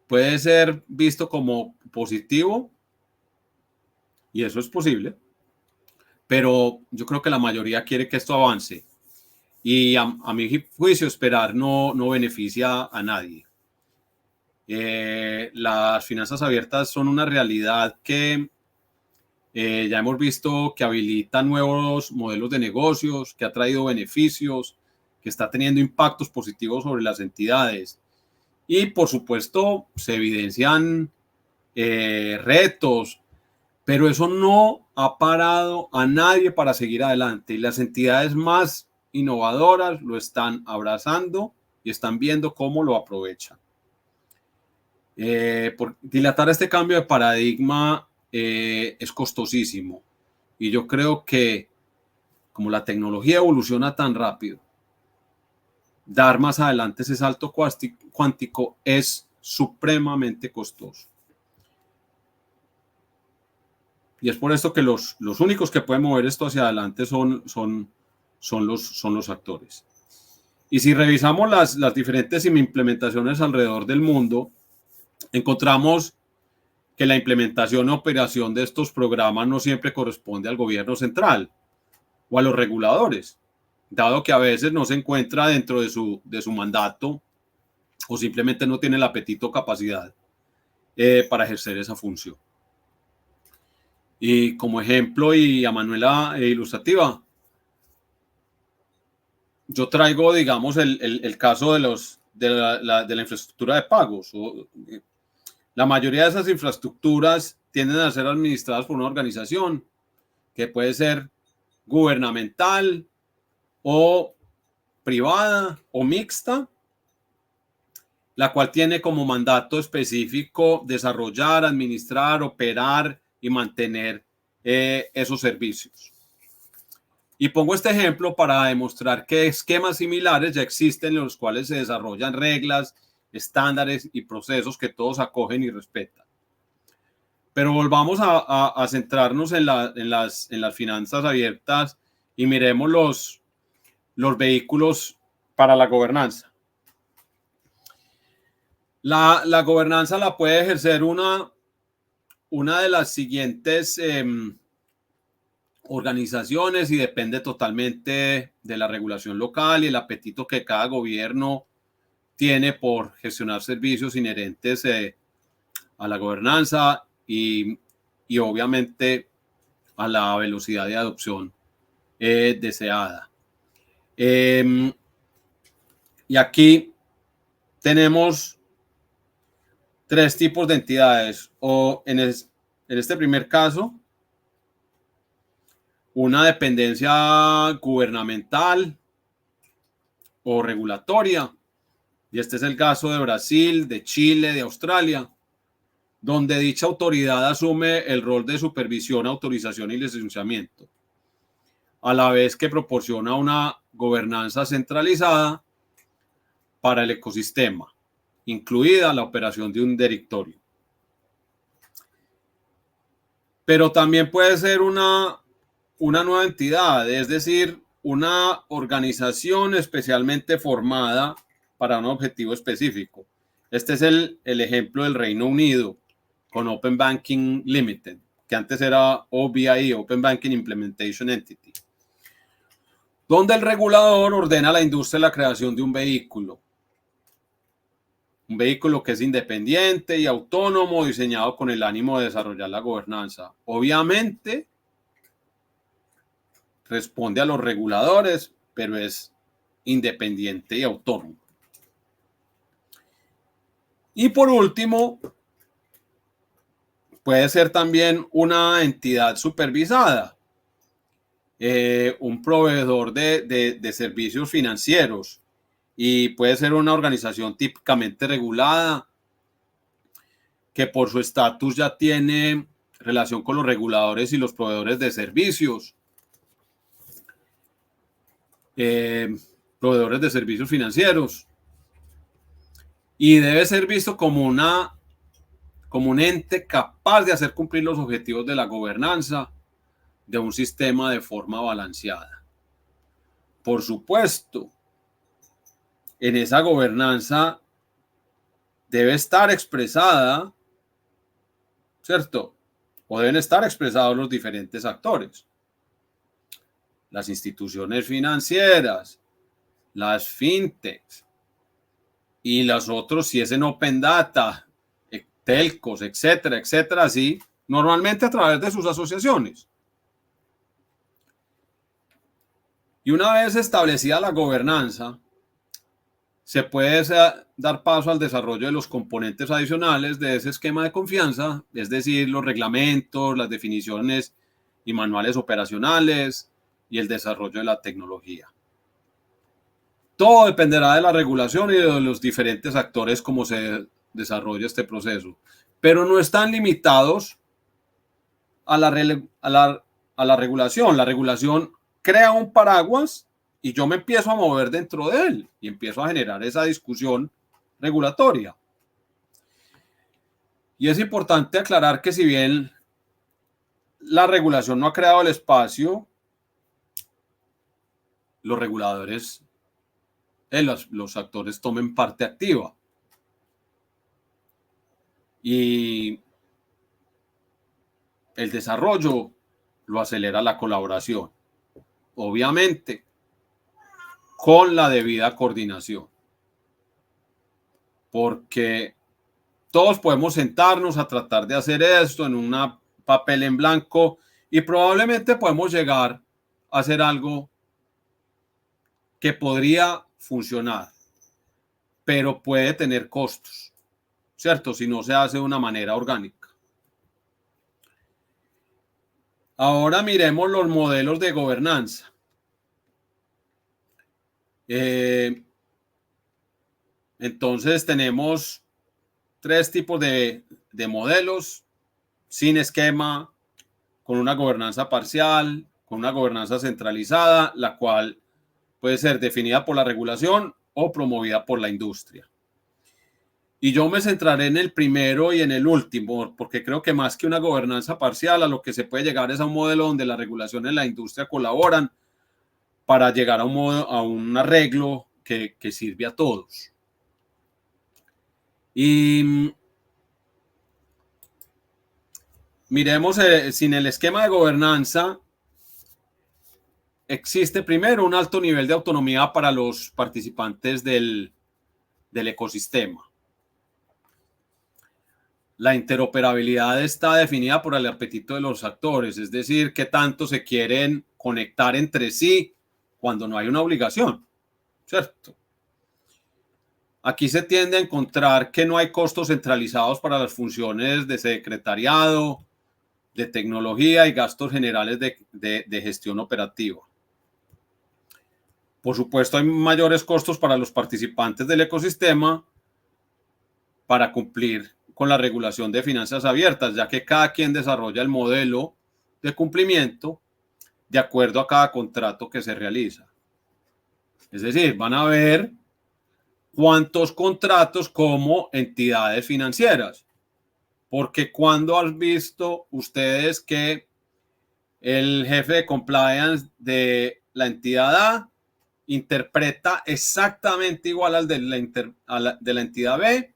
puede ser visto como positivo y eso es posible, pero yo creo que la mayoría quiere que esto avance y a mi juicio esperar no beneficia a nadie. Las finanzas abiertas son una realidad que ya hemos visto que habilita nuevos modelos de negocios, que ha traído beneficios, que está teniendo impactos positivos sobre las entidades. Y por supuesto se evidencian retos, pero eso no ha parado a nadie para seguir adelante. Y las entidades más innovadoras lo están abrazando y están viendo cómo lo aprovechan. Por dilatar este cambio de paradigma es costosísimo. Y yo creo que como la tecnología evoluciona tan rápido, dar más adelante ese salto cuántico es supremamente costoso. Y es por esto que los únicos que pueden mover esto hacia adelante son los actores. Y si revisamos las diferentes implementaciones alrededor del mundo, encontramos que la implementación y operación de estos programas no siempre corresponde al gobierno central o a los reguladores, dado que a veces no se encuentra dentro de su mandato o simplemente no tiene el apetito o capacidad para ejercer esa función. Y como ejemplo y a manera ilustrativa, yo traigo, digamos, el caso de la infraestructura de pagos. La mayoría de esas infraestructuras tienden a ser administradas por una organización que puede ser gubernamental o privada o mixta, la cual tiene como mandato específico desarrollar, administrar, operar y mantener esos servicios. Y pongo este ejemplo para demostrar que esquemas similares ya existen en los cuales se desarrollan reglas, estándares y procesos que todos acogen y respetan. Pero volvamos a centrarnos en las finanzas abiertas y miremos los vehículos para la gobernanza. La gobernanza la puede ejercer una de las siguientes organizaciones y depende totalmente de la regulación local y el apetito que cada gobierno tiene por gestionar servicios inherentes a la gobernanza y obviamente a la velocidad de adopción deseada. Y aquí tenemos tres tipos de entidades, o en este primer caso, una dependencia gubernamental o regulatoria, y este es el caso de Brasil, de Chile, de Australia, donde dicha autoridad asume el rol de supervisión, autorización y licenciamiento, a la vez que proporciona una gobernanza centralizada para el ecosistema, incluida la operación de un directorio. Pero también puede ser una nueva entidad, es decir, una organización especialmente formada para un objetivo específico. Este es el ejemplo del Reino Unido con Open Banking Limited, que antes era OBIE, Open Banking Implementation Entity, donde el regulador ordena a la industria la creación de un vehículo que es independiente y autónomo, diseñado con el ánimo de desarrollar la gobernanza. Obviamente, responde a los reguladores, pero es independiente y autónomo. Y por último, puede ser también una entidad supervisada, un proveedor de servicios financieros, y puede ser una organización típicamente regulada que por su estatus ya tiene relación con los reguladores y los proveedores de servicios. Proveedores de servicios financieros, y debe ser visto como un ente capaz de hacer cumplir los objetivos de la gobernanza de un sistema de forma balanceada. Por supuesto, en esa gobernanza debe estar expresada, ¿cierto? O deben estar expresados los diferentes actores. Las instituciones financieras, las fintechs, y las otras, si es en Open Data, telcos, etcétera, etcétera, sí, normalmente a través de sus asociaciones. Y una vez establecida la gobernanza, se puede dar paso al desarrollo de los componentes adicionales de ese esquema de confianza, es decir, los reglamentos, las definiciones y manuales operacionales y el desarrollo de la tecnología. Todo dependerá de la regulación y de los diferentes actores como se desarrolla este proceso, pero no están limitados a la regulación. La regulación crea un paraguas y yo me empiezo a mover dentro de él y empiezo a generar esa discusión regulatoria. Y es importante aclarar que si bien la regulación no ha creado el espacio, los reguladores, los actores tomen parte activa. Y el desarrollo lo acelera la colaboración, obviamente, con la debida coordinación. Porque todos podemos sentarnos a tratar de hacer esto en un papel en blanco y probablemente podemos llegar a hacer algo que podría funcionar, pero puede tener costos, ¿cierto? Si no se hace de una manera orgánica. Ahora miremos los modelos de gobernanza. Entonces tenemos 3 tipos de modelos: sin esquema, con una gobernanza parcial, con una gobernanza centralizada, la cual puede ser definida por la regulación o promovida por la industria. Y yo me centraré en el primero y en el último, porque creo que más que una gobernanza parcial, a lo que se puede llegar es a un modelo donde la regulación y la industria colaboran para llegar a un arreglo que sirve a todos. Y miremos, sin el esquema de gobernanza, existe primero un alto nivel de autonomía para los participantes del ecosistema. La interoperabilidad está definida por el apetito de los actores, es decir, qué tanto se quieren conectar entre sí cuando no hay una obligación, ¿cierto? Aquí se tiende a encontrar que no hay costos centralizados para las funciones de secretariado, de tecnología y gastos generales de gestión operativa. Por supuesto, hay mayores costos para los participantes del ecosistema para cumplir con la regulación de finanzas abiertas, ya que cada quien desarrolla el modelo de cumplimiento de acuerdo a cada contrato que se realiza. Es decir, van a ver cuántos contratos como entidades financieras, porque cuando han visto ustedes que el jefe de compliance de la entidad A interpreta exactamente igual al de la entidad B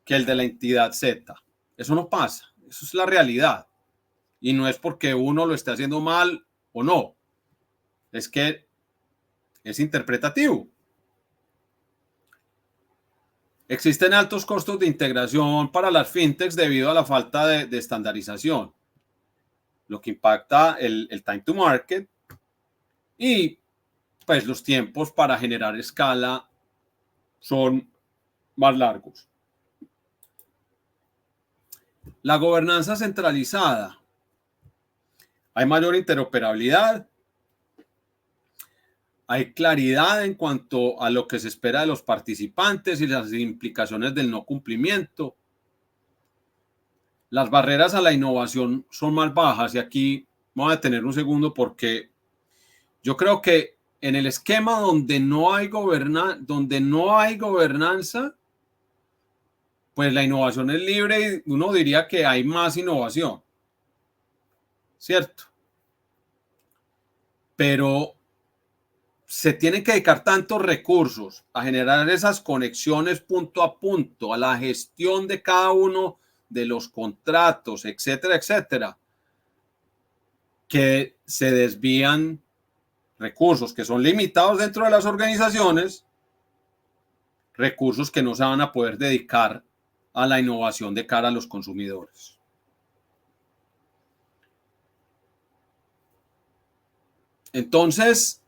que el de la entidad Z? Eso no pasa, eso es la realidad. Y no es porque uno lo esté haciendo mal o no, es que es interpretativo. Existen altos costos de integración para las fintechs debido a la falta de estandarización, lo que impacta el time to market y pues los tiempos para generar escala son más largos. La gobernanza centralizada. Hay mayor interoperabilidad, hay claridad en cuanto a lo que se espera de los participantes y las implicaciones del no cumplimiento. Las barreras a la innovación son más bajas y aquí voy a detener un segundo porque yo creo que en el esquema donde no hay gobernanza, pues la innovación es libre y uno diría que hay más innovación, ¿cierto? Pero se tienen que dedicar tantos recursos a generar esas conexiones punto a punto, a la gestión de cada uno de los contratos, etcétera, etcétera, que se desvían recursos que son limitados dentro de las organizaciones recursos que no se van a poder dedicar a la innovación de cara a los consumidores. Entonces,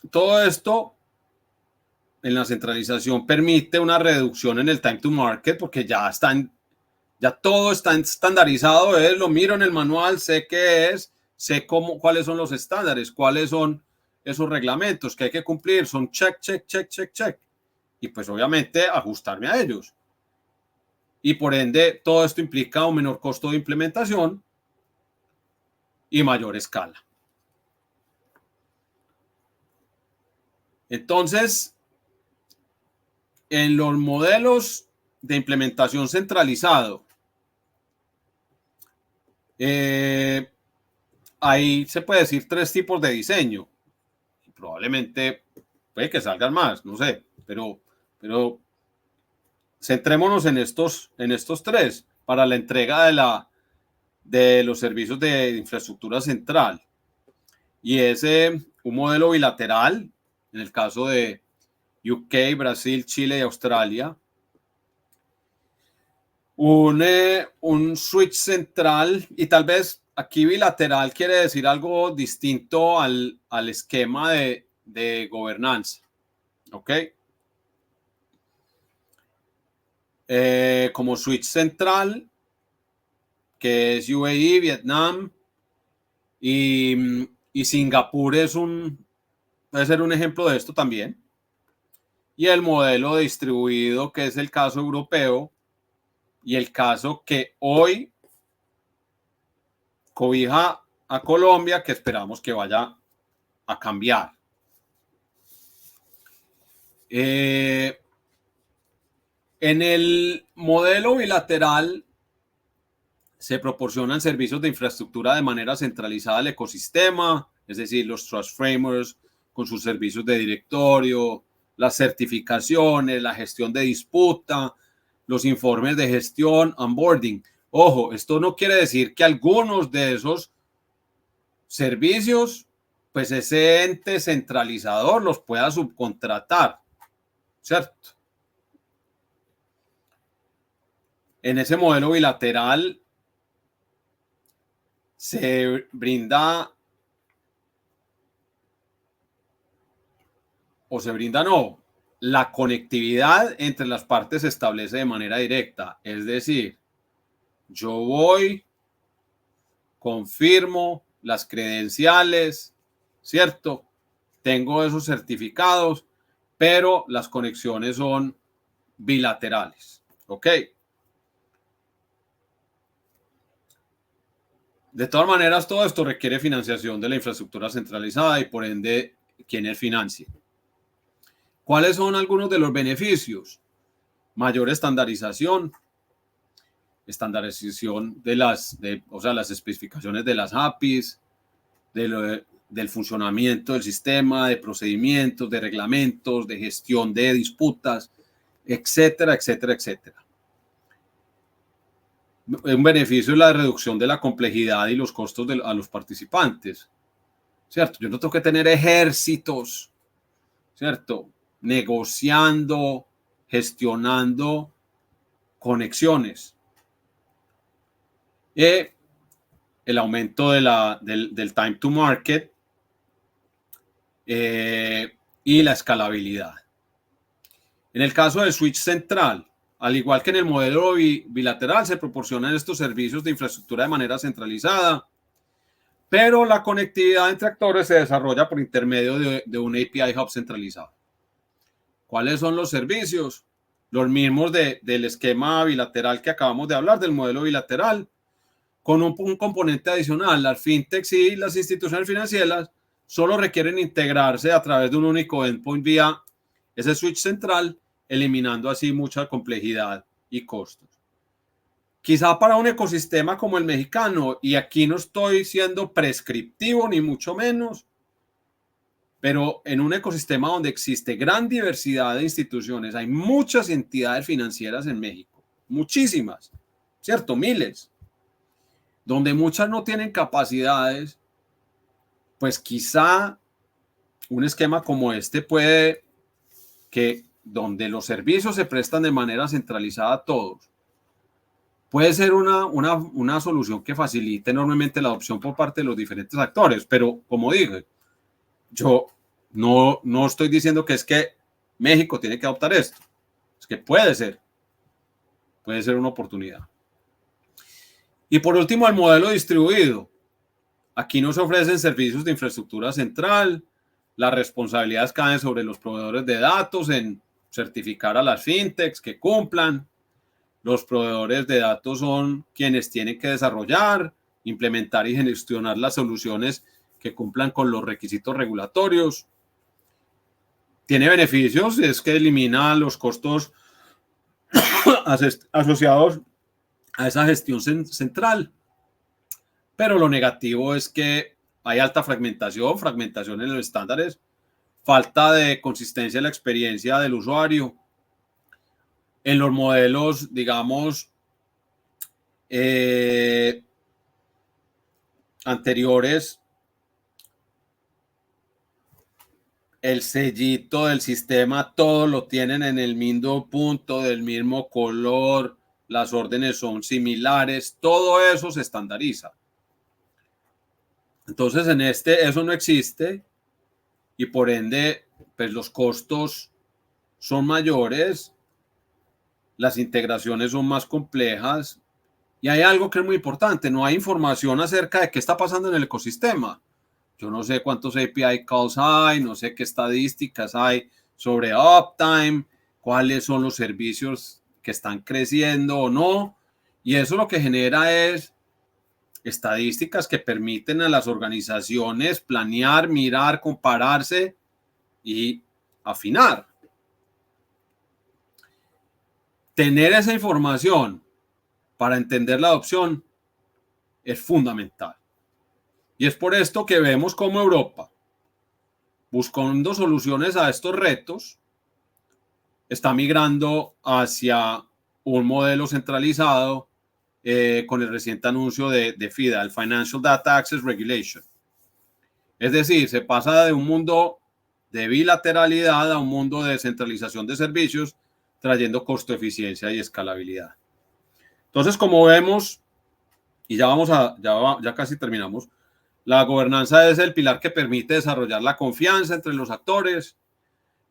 todo esto en la centralización permite una reducción en el time to market porque ya todo está estandarizado, lo miro en el manual, sé qué es, sé cuáles son los estándares, cuáles son esos reglamentos que hay que cumplir, son check, check, check, check, check. Y pues obviamente ajustarme a ellos. Y por ende, todo esto implica un menor costo de implementación y mayor escala. Entonces, en los modelos de implementación centralizado, ahí se puede decir 3 tipos de diseño. Probablemente puede que salgan más, no sé, pero centrémonos en estos 3 para la entrega de los servicios de infraestructura central. Y es un modelo bilateral, en el caso de UK, Brasil, Chile y Australia. Un switch central, y tal vez aquí bilateral quiere decir algo distinto al esquema de gobernanza. ¿Ok? Como switch central, que es UAE, Vietnam y Singapur puede ser un ejemplo de esto también. Y el modelo distribuido, que es el caso europeo, y el caso que hoy cobija a Colombia, que esperamos que vaya a cambiar. En el modelo bilateral se proporcionan servicios de infraestructura de manera centralizada al ecosistema, es decir, los trust frameworks con sus servicios de directorio, las certificaciones, la gestión de disputa, los informes de gestión, onboarding. Ojo, esto no quiere decir que algunos de esos servicios, pues ese ente centralizador los pueda subcontratar, ¿cierto? En ese modelo bilateral se brinda la conectividad entre las partes se establece de manera directa, es decir, yo voy, confirmo las credenciales, ¿cierto? Tengo esos certificados, pero las conexiones son bilaterales, ¿ok? De todas maneras, todo esto requiere financiación de la infraestructura centralizada y por ende, ¿quién financia? ¿Cuáles son algunos de los beneficios? Mayor estandarización de las especificaciones de las APIs, del funcionamiento del sistema, de procedimientos, de reglamentos, de gestión de disputas, etcétera, etcétera, etcétera. Un beneficio es la reducción de la complejidad y los costos a los participantes, ¿cierto? Yo no tengo que tener ejércitos, ¿cierto? Negociando, gestionando conexiones. El aumento del time to market y la escalabilidad. En el caso del switch central, al igual que en el modelo bilateral, se proporcionan estos servicios de infraestructura de manera centralizada, pero la conectividad entre actores se desarrolla por intermedio de un API Hub centralizado. ¿Cuáles son los servicios? Los mismos del esquema bilateral que acabamos de hablar, del modelo bilateral, con un componente adicional. Las fintechs y las instituciones financieras solo requieren integrarse a través de un único endpoint vía ese switch central, eliminando así mucha complejidad y costos. Quizá para un ecosistema como el mexicano, y aquí no estoy siendo prescriptivo ni mucho menos, pero en un ecosistema donde existe gran diversidad de instituciones, hay muchas entidades financieras en México, muchísimas, ¿cierto? Miles, donde muchas no tienen capacidades, pues quizá un esquema como este puede que donde los servicios se prestan de manera centralizada a todos, puede ser una solución que facilite enormemente la adopción por parte de los diferentes actores. Pero, como dije, yo no estoy diciendo que es que México tiene que adoptar esto. Es que puede ser una oportunidad. Y por último, el modelo distribuido. Aquí nos ofrecen servicios de infraestructura central. Las responsabilidades caen sobre los proveedores de datos en certificar a las fintechs que cumplan. Los proveedores de datos son quienes tienen que desarrollar, implementar y gestionar las soluciones que cumplan con los requisitos regulatorios. Tiene beneficios, es que elimina los costos asociados a esa gestión central. Pero lo negativo es que hay alta fragmentación en los estándares, falta de consistencia en la experiencia del usuario. En los modelos, digamos, anteriores, el sellito del sistema, todo lo tienen en el mismo punto, del mismo color, las órdenes son similares, todo eso se estandariza. Entonces, en eso no existe y por ende, pues los costos son mayores, las integraciones son más complejas y hay algo que es muy importante, no hay información acerca de qué está pasando en el ecosistema. Yo no sé cuántos API calls hay, no sé qué estadísticas hay sobre uptime, cuáles son los servicios que están creciendo o no, y eso lo que genera es estadísticas que permiten a las organizaciones planear, mirar, compararse y afinar. Tener esa información para entender la adopción es fundamental. Y es por esto que vemos cómo Europa, buscando soluciones a estos retos, está migrando hacia un modelo centralizado con el reciente anuncio de FIDA, el Financial Data Access Regulation. Es decir, se pasa de un mundo de bilateralidad a un mundo de centralización de servicios, trayendo costo, eficiencia y escalabilidad. Entonces, como vemos, y ya casi terminamos, la gobernanza es el pilar que permite desarrollar la confianza entre los actores,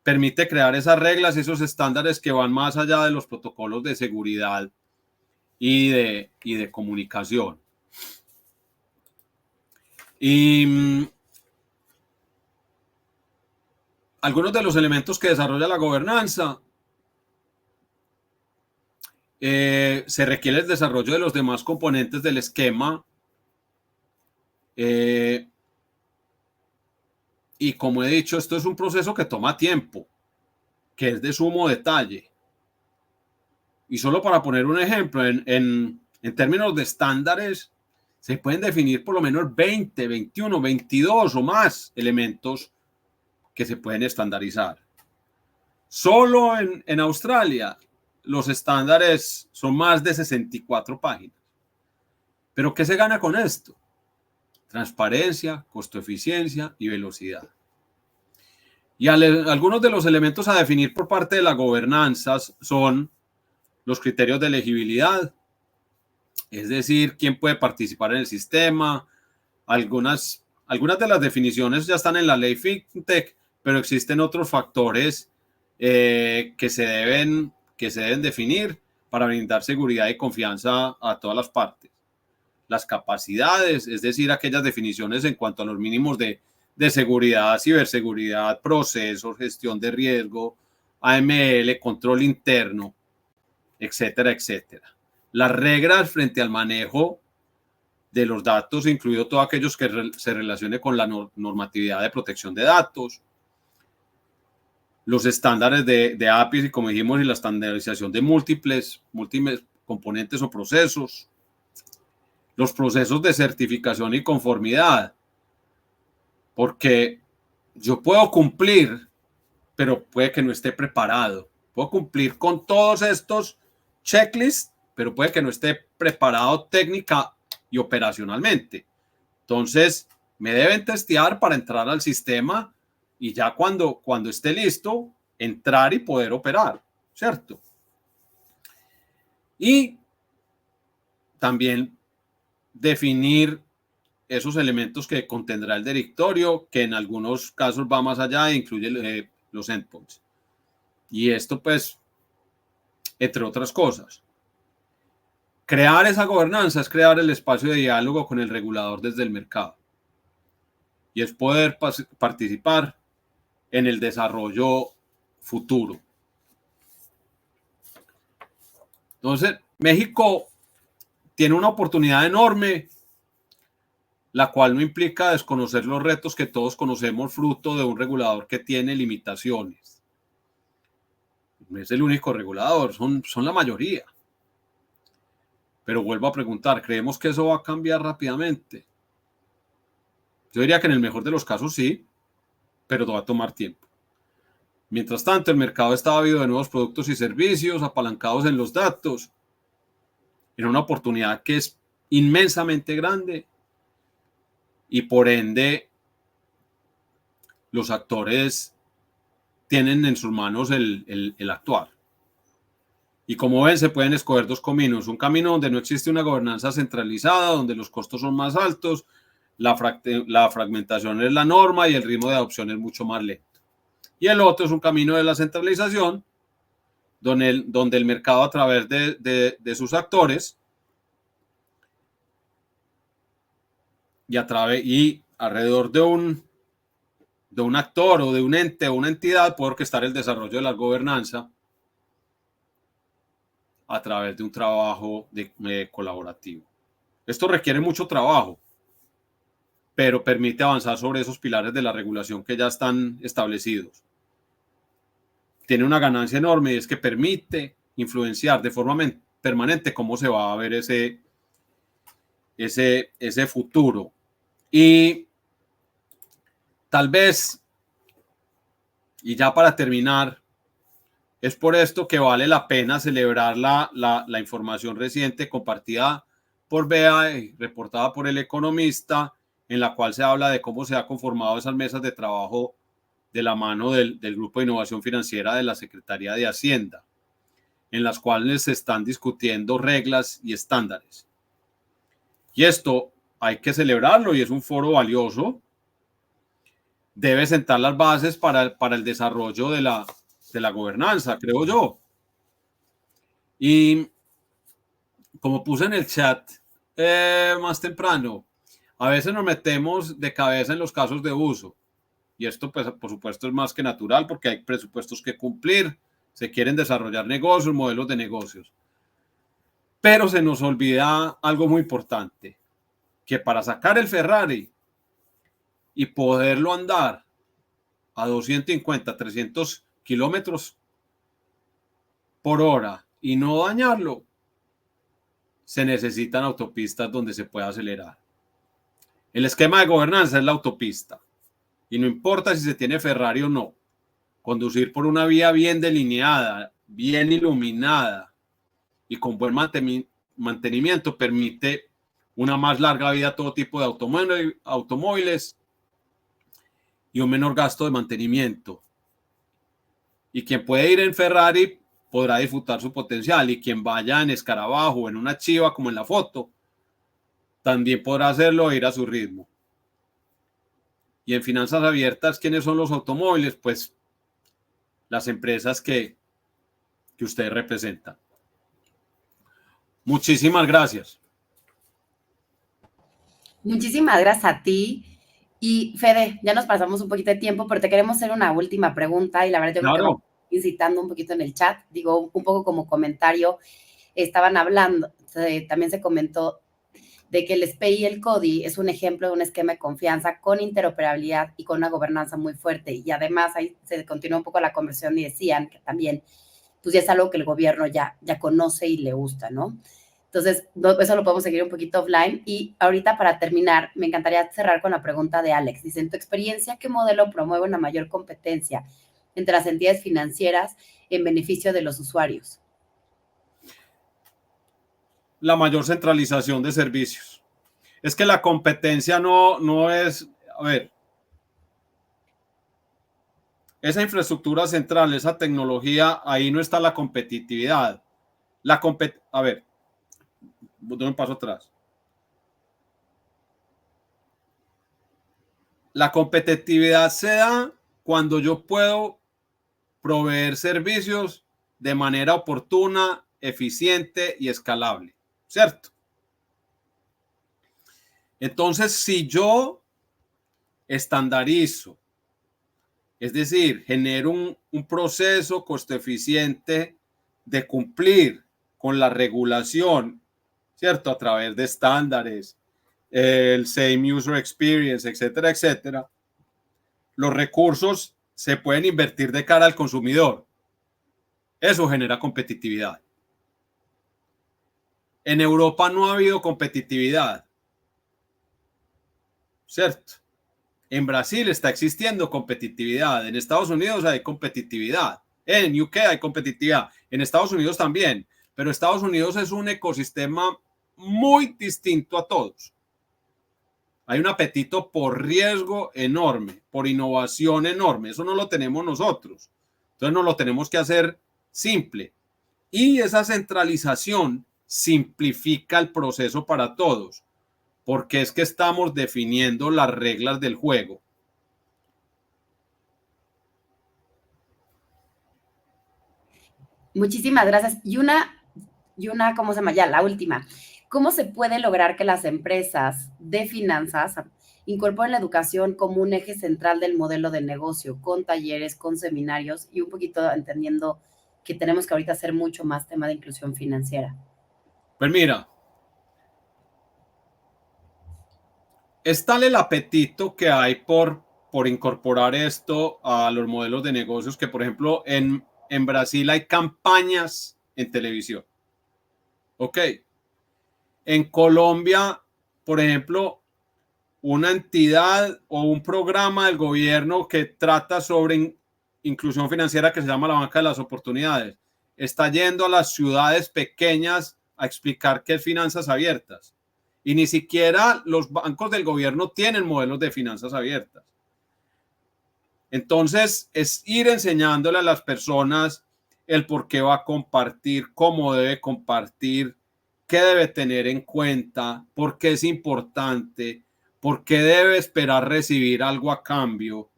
permite crear esas reglas y esos estándares que van más allá de los protocolos de seguridad y de comunicación. Y algunos de los elementos que desarrolla la gobernanza, se requiere el desarrollo de los demás componentes del esquema. Y como he dicho, esto es un proceso que toma tiempo, que es de sumo detalle. Y solo para poner un ejemplo, en términos de estándares, se pueden definir por lo menos 20, 21, 22 o más elementos que se pueden estandarizar. Solo en Australia, los estándares son más de 64 páginas. ¿Pero qué se gana con esto? Transparencia, costo-eficiencia y velocidad. Y algunos de los elementos a definir por parte de la gobernanza son los criterios de elegibilidad, es decir, quién puede participar en el sistema. Algunas de las definiciones ya están en la ley FinTech, pero existen otros factores que se deben definir para brindar seguridad y confianza a todas las partes. Las capacidades, es decir, aquellas definiciones en cuanto a los mínimos de seguridad, ciberseguridad, procesos, gestión de riesgo, AML, control interno, etcétera, etcétera. Las reglas frente al manejo de los datos, incluido todos aquellos que se relacione con la normatividad de protección de datos, los estándares de APIs y, como dijimos, y la estandarización de múltiples componentes o procesos, los procesos de certificación y conformidad, porque yo puedo cumplir, pero puede que no esté preparado. Puedo cumplir con todos estos checklists, pero puede que no esté preparado técnica y operacionalmente. Entonces, me deben testear para entrar al sistema y ya cuando esté listo, entrar y poder operar, ¿cierto? Y también definir esos elementos que contendrá el directorio, que en algunos casos va más allá e incluye los endpoints. Y esto, pues, entre otras cosas. Crear esa gobernanza es crear el espacio de diálogo con el regulador desde el mercado. Y es poder participar en el desarrollo futuro. Entonces, México tiene una oportunidad enorme, la cual no implica desconocer los retos que todos conocemos fruto de un regulador que tiene limitaciones. No es el único regulador, son la mayoría. Pero vuelvo a preguntar, ¿creemos que eso va a cambiar rápidamente? Yo diría que en el mejor de los casos sí, pero va a tomar tiempo. Mientras tanto, el mercado está ávido de nuevos productos y servicios apalancados en los datos, en una oportunidad que es inmensamente grande y por ende los actores tienen en sus manos el actuar. Y como ven, se pueden escoger dos caminos. Un camino donde no existe una gobernanza centralizada, donde los costos son más altos, la fragmentación es la norma y el ritmo de adopción es mucho más lento. Y el otro es un camino de la centralización, donde el mercado a través de sus actores y alrededor de un actor o de un ente o una entidad puede orquestar el desarrollo de la gobernanza a través de un trabajo colaborativo. Esto requiere mucho trabajo, pero permite avanzar sobre esos pilares de la regulación que ya están establecidos. Tiene una ganancia enorme y es que permite influenciar de forma permanente cómo se va a ver ese futuro. Y tal vez, y ya para terminar, es por esto que vale la pena celebrar la información reciente compartida por BEA y reportada por El Economista, en la cual se habla de cómo se han conformado esas mesas de trabajo de la mano del Grupo de Innovación Financiera de la Secretaría de Hacienda, en las cuales se están discutiendo reglas y estándares. Y esto hay que celebrarlo y es un foro valioso. Debe sentar las bases para el desarrollo de la gobernanza, creo yo. Y como puse en el chat más temprano, a veces nos metemos de cabeza en los casos de uso. Y esto, pues, por supuesto, es más que natural porque hay presupuestos que cumplir, se quieren desarrollar negocios, modelos de negocios. Pero se nos olvida algo muy importante, que para sacar el Ferrari y poderlo andar a 250, 300 kilómetros por hora y no dañarlo, se necesitan autopistas donde se pueda acelerar. El esquema de gobernanza es la autopista. Y no importa si se tiene Ferrari o no, conducir por una vía bien delineada, bien iluminada y con buen mantenimiento permite una más larga vida a todo tipo de automóviles y un menor gasto de mantenimiento. Y quien puede ir en Ferrari podrá disfrutar su potencial, y quien vaya en escarabajo o en una chiva como en la foto, también podrá hacerlo e ir a su ritmo. Y en finanzas abiertas, ¿quiénes son los automóviles? Pues las empresas que ustedes representan. Muchísimas gracias. Muchísimas gracias a ti. Y Fede, ya nos pasamos un poquito de tiempo, pero te queremos hacer una última pregunta y la verdad yo creo que vamos incitando un poquito en el chat, digo, un poco como comentario, estaban hablando, también se comentó de que el SPEI y el CODI es un ejemplo de un esquema de confianza con interoperabilidad y con una gobernanza muy fuerte. Y además ahí se continúa un poco la conversación y decían que también pues ya es algo que el gobierno ya conoce y le gusta, ¿no? Entonces, eso lo podemos seguir un poquito offline. Y ahorita, para terminar, me encantaría cerrar con la pregunta de Alex. Dice, en tu experiencia, ¿qué modelo promueve una mayor competencia entre las entidades financieras en beneficio de los usuarios? La mayor centralización de servicios. Es que la competencia no es, a ver, esa infraestructura central, esa tecnología, ahí no está la competitividad. A ver, doy un paso atrás. La competitividad se da cuando yo puedo proveer servicios de manera oportuna, eficiente y escalable, ¿cierto? Entonces, si yo estandarizo, es decir, genero un proceso costo eficiente de cumplir con la regulación, ¿cierto? A través de estándares, el same user experience, etcétera, etcétera, los recursos se pueden invertir de cara al consumidor. Eso genera competitividad. En Europa no ha habido competitividad, ¿cierto? En Brasil está existiendo competitividad, en Estados Unidos hay competitividad, en UK hay competitividad, en Estados Unidos también, pero Estados Unidos es un ecosistema muy distinto a todos. Hay un apetito por riesgo enorme, por innovación enorme, eso no lo tenemos nosotros, entonces no lo tenemos que hacer simple. Y esa centralización simplifica el proceso para todos, porque es que estamos definiendo las reglas del juego. Muchísimas gracias. ¿Cómo se llama? Ya, la última. ¿Cómo se puede lograr que las empresas de finanzas incorporen la educación como un eje central del modelo de negocio, con talleres, con seminarios y un poquito entendiendo que tenemos que ahorita hacer mucho más tema de inclusión financiera? Pues mira, es tal el apetito que hay por incorporar esto a los modelos de negocios que, por ejemplo, en Brasil hay campañas en televisión. Ok. En Colombia, por ejemplo, una entidad o un programa del gobierno que trata sobre inclusión financiera que se llama la Banca de las Oportunidades, está yendo a las ciudades pequeñas a explicar qué es finanzas abiertas. Y ni siquiera los bancos del gobierno tienen modelos de finanzas abiertas. Entonces, es ir enseñándole a las personas el por qué va a compartir, cómo debe compartir, qué debe tener en cuenta, por qué es importante, por qué debe esperar recibir algo a cambio,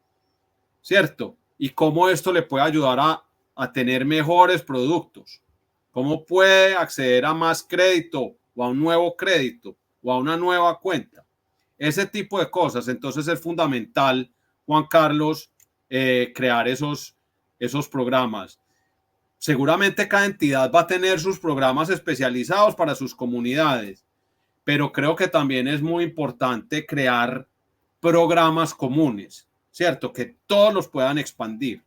¿cierto? Y cómo esto le puede ayudar a tener mejores productos, cómo puede acceder a más crédito o a un nuevo crédito o a una nueva cuenta. Ese tipo de cosas. Entonces es fundamental, Juan Carlos, crear esos programas. Seguramente cada entidad va a tener sus programas especializados para sus comunidades, pero creo que también es muy importante crear programas comunes, ¿cierto? Que todos los puedan expandir.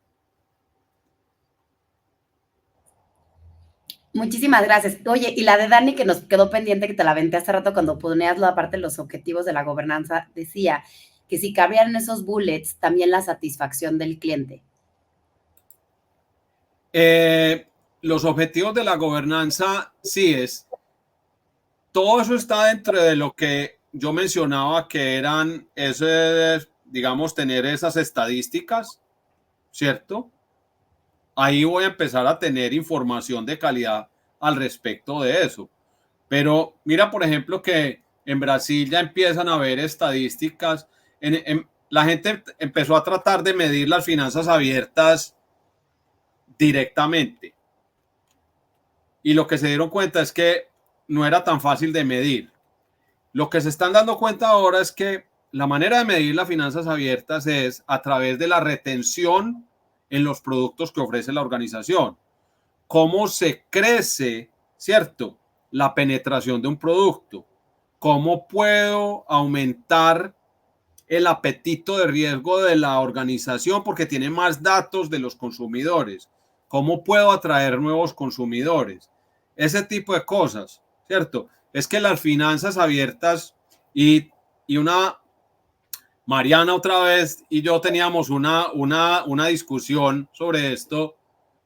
Muchísimas gracias. Oye, y la de Dani que nos quedó pendiente, que te la aventé hace rato cuando ponías la parte de los objetivos de la gobernanza, decía que si cabrían esos bullets, también la satisfacción del cliente. Los objetivos de la gobernanza, sí es. Todo eso está dentro de lo que yo mencionaba que eran, digamos, tener esas estadísticas, ¿cierto? Ahí voy a empezar a tener información de calidad al respecto de eso. Pero mira, por ejemplo, que en Brasil ya empiezan a haber estadísticas. La gente empezó a tratar de medir las finanzas abiertas directamente. Y lo que se dieron cuenta es que no era tan fácil de medir. Lo que se están dando cuenta ahora es que la manera de medir las finanzas abiertas es a través de la retención en los productos que ofrece la organización. Cómo se crece, ¿cierto? La penetración de un producto. Cómo puedo aumentar el apetito de riesgo de la organización porque tiene más datos de los consumidores. Cómo puedo atraer nuevos consumidores. Ese tipo de cosas, ¿cierto? Es que las finanzas abiertas y una Mariana otra vez y yo teníamos una discusión sobre esto.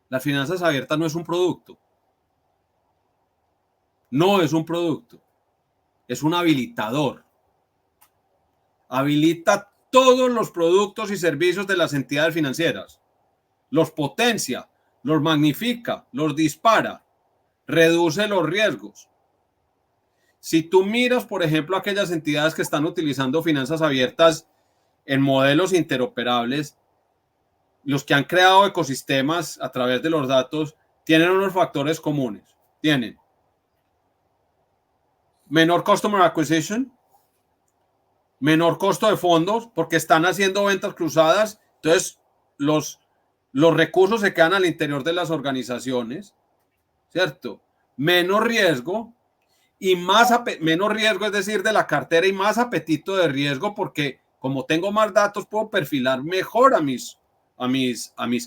Las finanzas abiertas no es un producto. No es un producto. Es un habilitador. Habilita todos los productos y servicios de las entidades financieras. los potencia, los magnifica, los dispara, reduce los riesgos. Si tú miras, por ejemplo, aquellas entidades que están utilizando finanzas abiertas en modelos interoperables, los que han creado ecosistemas a través de los datos tienen unos factores comunes. Tienen menor customer acquisition, menor costo de fondos, porque están haciendo ventas cruzadas, entonces los recursos se quedan al interior de las organizaciones, ¿cierto? Menos riesgo y menos riesgo, es decir, de la cartera, y más apetito de riesgo, porque como tengo más datos puedo perfilar mejor a mis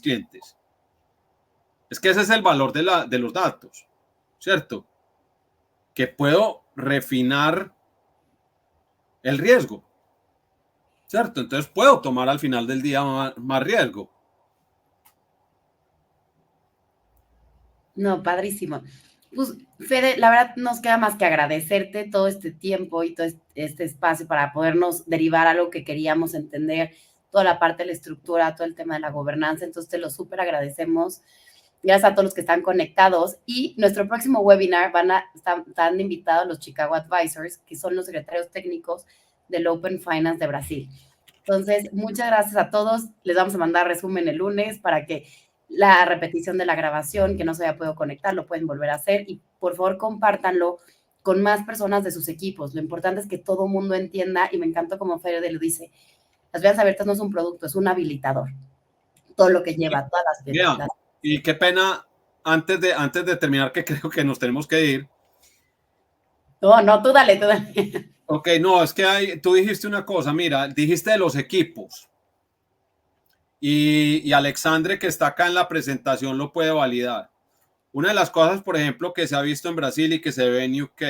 clientes. Es que ese es el valor de los datos, ¿cierto? Que puedo refinar el riesgo, ¿cierto? Entonces puedo tomar al final del día más riesgo. No, padrísimo. Pues, Fede, la verdad nos queda más que agradecerte todo este tiempo y todo este espacio para podernos derivar a lo que queríamos entender, toda la parte de la estructura, todo el tema de la gobernanza. Entonces, te lo súper agradecemos. Gracias a todos los que están conectados. Y nuestro próximo webinar están invitados los Chicago Advisors, que son los secretarios técnicos del Open Finance de Brasil. Entonces, muchas gracias a todos. Les vamos a mandar resumen el lunes para que la repetición de la grabación, que no se haya podido conectar, lo pueden volver a hacer. Y por favor, compártanlo con más personas de sus equipos. Lo importante es que todo mundo entienda, y me encantó como Fede lo dice, las finanzas abiertas no es un producto, es un habilitador. Todo lo que lleva, todas las... Yeah. Y qué pena, antes de terminar, que creo que nos tenemos que ir. No, tú dale. Ok, no, es que tú dijiste una cosa, mira, dijiste de los equipos. Y Alexandre, que está acá en la presentación, lo puede validar. Una de las cosas, por ejemplo, que se ha visto en Brasil y que se ve en UK,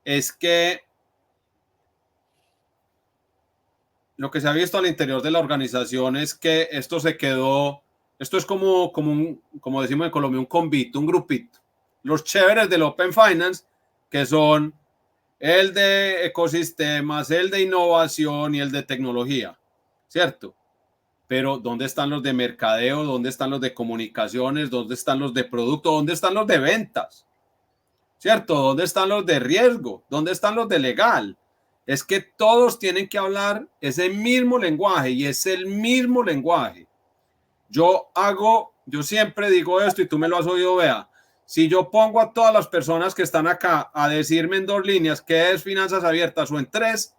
es que lo que se ha visto al interior de la organización es que esto es como decimos en Colombia, un convito, un grupito. Los chéveres del Open Finance, que son el de ecosistemas, el de innovación y el de tecnología, ¿cierto? Pero ¿dónde están los de mercadeo? ¿Dónde están los de comunicaciones? ¿Dónde están los de producto? ¿Dónde están los de ventas? ¿Cierto? ¿Dónde están los de riesgo? ¿Dónde están los de legal? Es que todos tienen que hablar ese mismo lenguaje, y es el mismo lenguaje. Yo siempre digo esto, y tú me lo has oído, Bea. Si yo pongo a todas las personas que están acá a decirme en 2 líneas qué es finanzas abiertas, o en 3,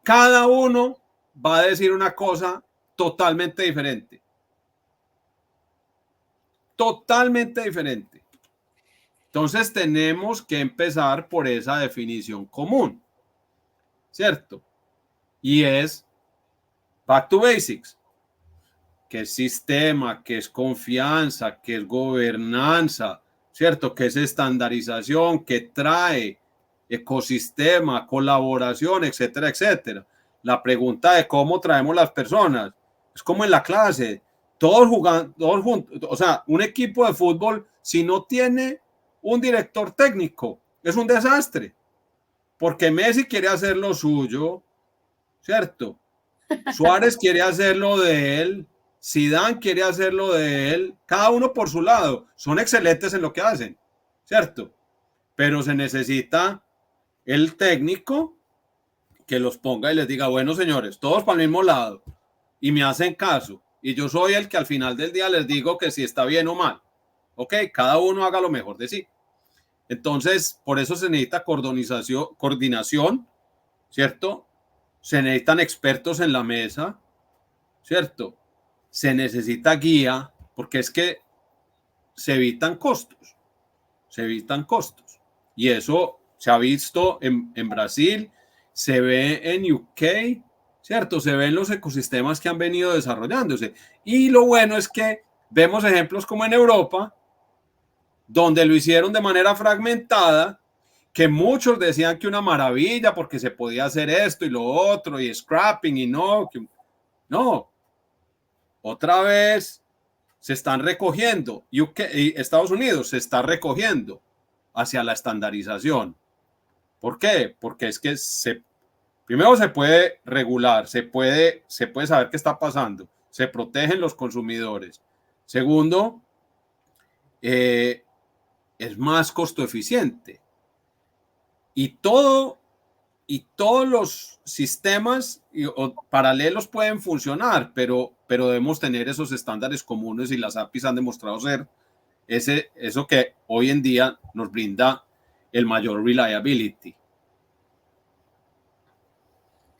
cada uno va a decir una cosa totalmente diferente. Totalmente diferente. Entonces tenemos que empezar por esa definición común, ¿cierto? Y es back to basics. ¿Qué es sistema? ¿Qué es confianza? ¿Qué es gobernanza? ¿Cierto? ¿Qué es estandarización? ¿Qué trae ecosistema, colaboración, etcétera, etcétera? La pregunta de cómo traemos las personas es como en la clase, todos jugando, todos juntos. O sea, un equipo de fútbol, si no tiene un director técnico, es un desastre, porque Messi quiere hacer lo suyo, ¿cierto? Suárez quiere hacer lo de él, Zidane quiere hacer lo de él, cada uno por su lado. Son excelentes en lo que hacen, ¿cierto? Pero se necesita el técnico que los ponga y les diga, bueno, señores, todos para el mismo lado, y me hacen caso, y yo soy el que al final del día les digo que si está bien o mal. Ok, cada uno haga lo mejor de sí. Entonces, por eso se necesita coordinación, ¿cierto? Se necesitan expertos en la mesa, ¿cierto? Se necesita guía, porque es que se evitan costos. Y eso se ha visto en Brasil, se ve en UK, ¿cierto? Se ven los ecosistemas que han venido desarrollándose. Y lo bueno es que vemos ejemplos como en Europa, donde lo hicieron de manera fragmentada, que muchos decían que una maravilla porque se podía hacer esto y lo otro, y scrapping, y no. Otra vez se están recogiendo, y Estados Unidos se está recogiendo hacia la estandarización. ¿Por qué? Porque es que primero se puede regular, se puede saber qué está pasando. se protegen los consumidores. Segundo, es más costo eficiente. Y todos los sistemas paralelos pueden funcionar, pero debemos tener esos estándares comunes y las APIs han demostrado ser eso que hoy en día nos brinda el mayor reliability.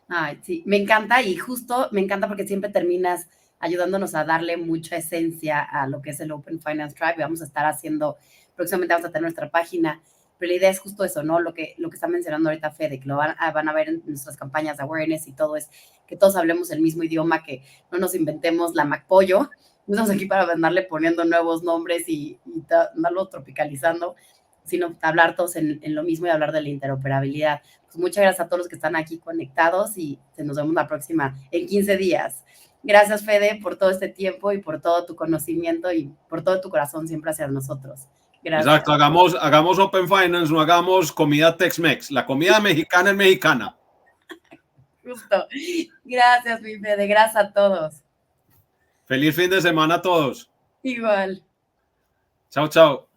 Ay, sí, me encanta y justo me encanta porque siempre terminas ayudándonos a darle mucha esencia a lo que es el Open Finance Tribe. Vamos a estar haciendo, próximamente vamos a tener nuestra página, pero la idea es justo eso, ¿no? Lo que está mencionando ahorita Fede, que lo van a ver en nuestras campañas de awareness y todo, es que todos hablemos el mismo idioma, que no nos inventemos la MacPollo. No estamos aquí para andarle poniendo nuevos nombres y andarlo tropicalizando, sino hablar todos en lo mismo y hablar de la interoperabilidad. Pues muchas gracias a todos los que están aquí conectados y nos vemos la próxima en 15 días. Gracias, Fede, por todo este tiempo y por todo tu conocimiento y por todo tu corazón siempre hacia nosotros. Gracias. Exacto, hagamos Open Finance, no hagamos comida Tex-Mex. La comida mexicana es mexicana. Justo. Gracias, mi Fede. Gracias a todos. Feliz fin de semana a todos. Igual. Chao, chao.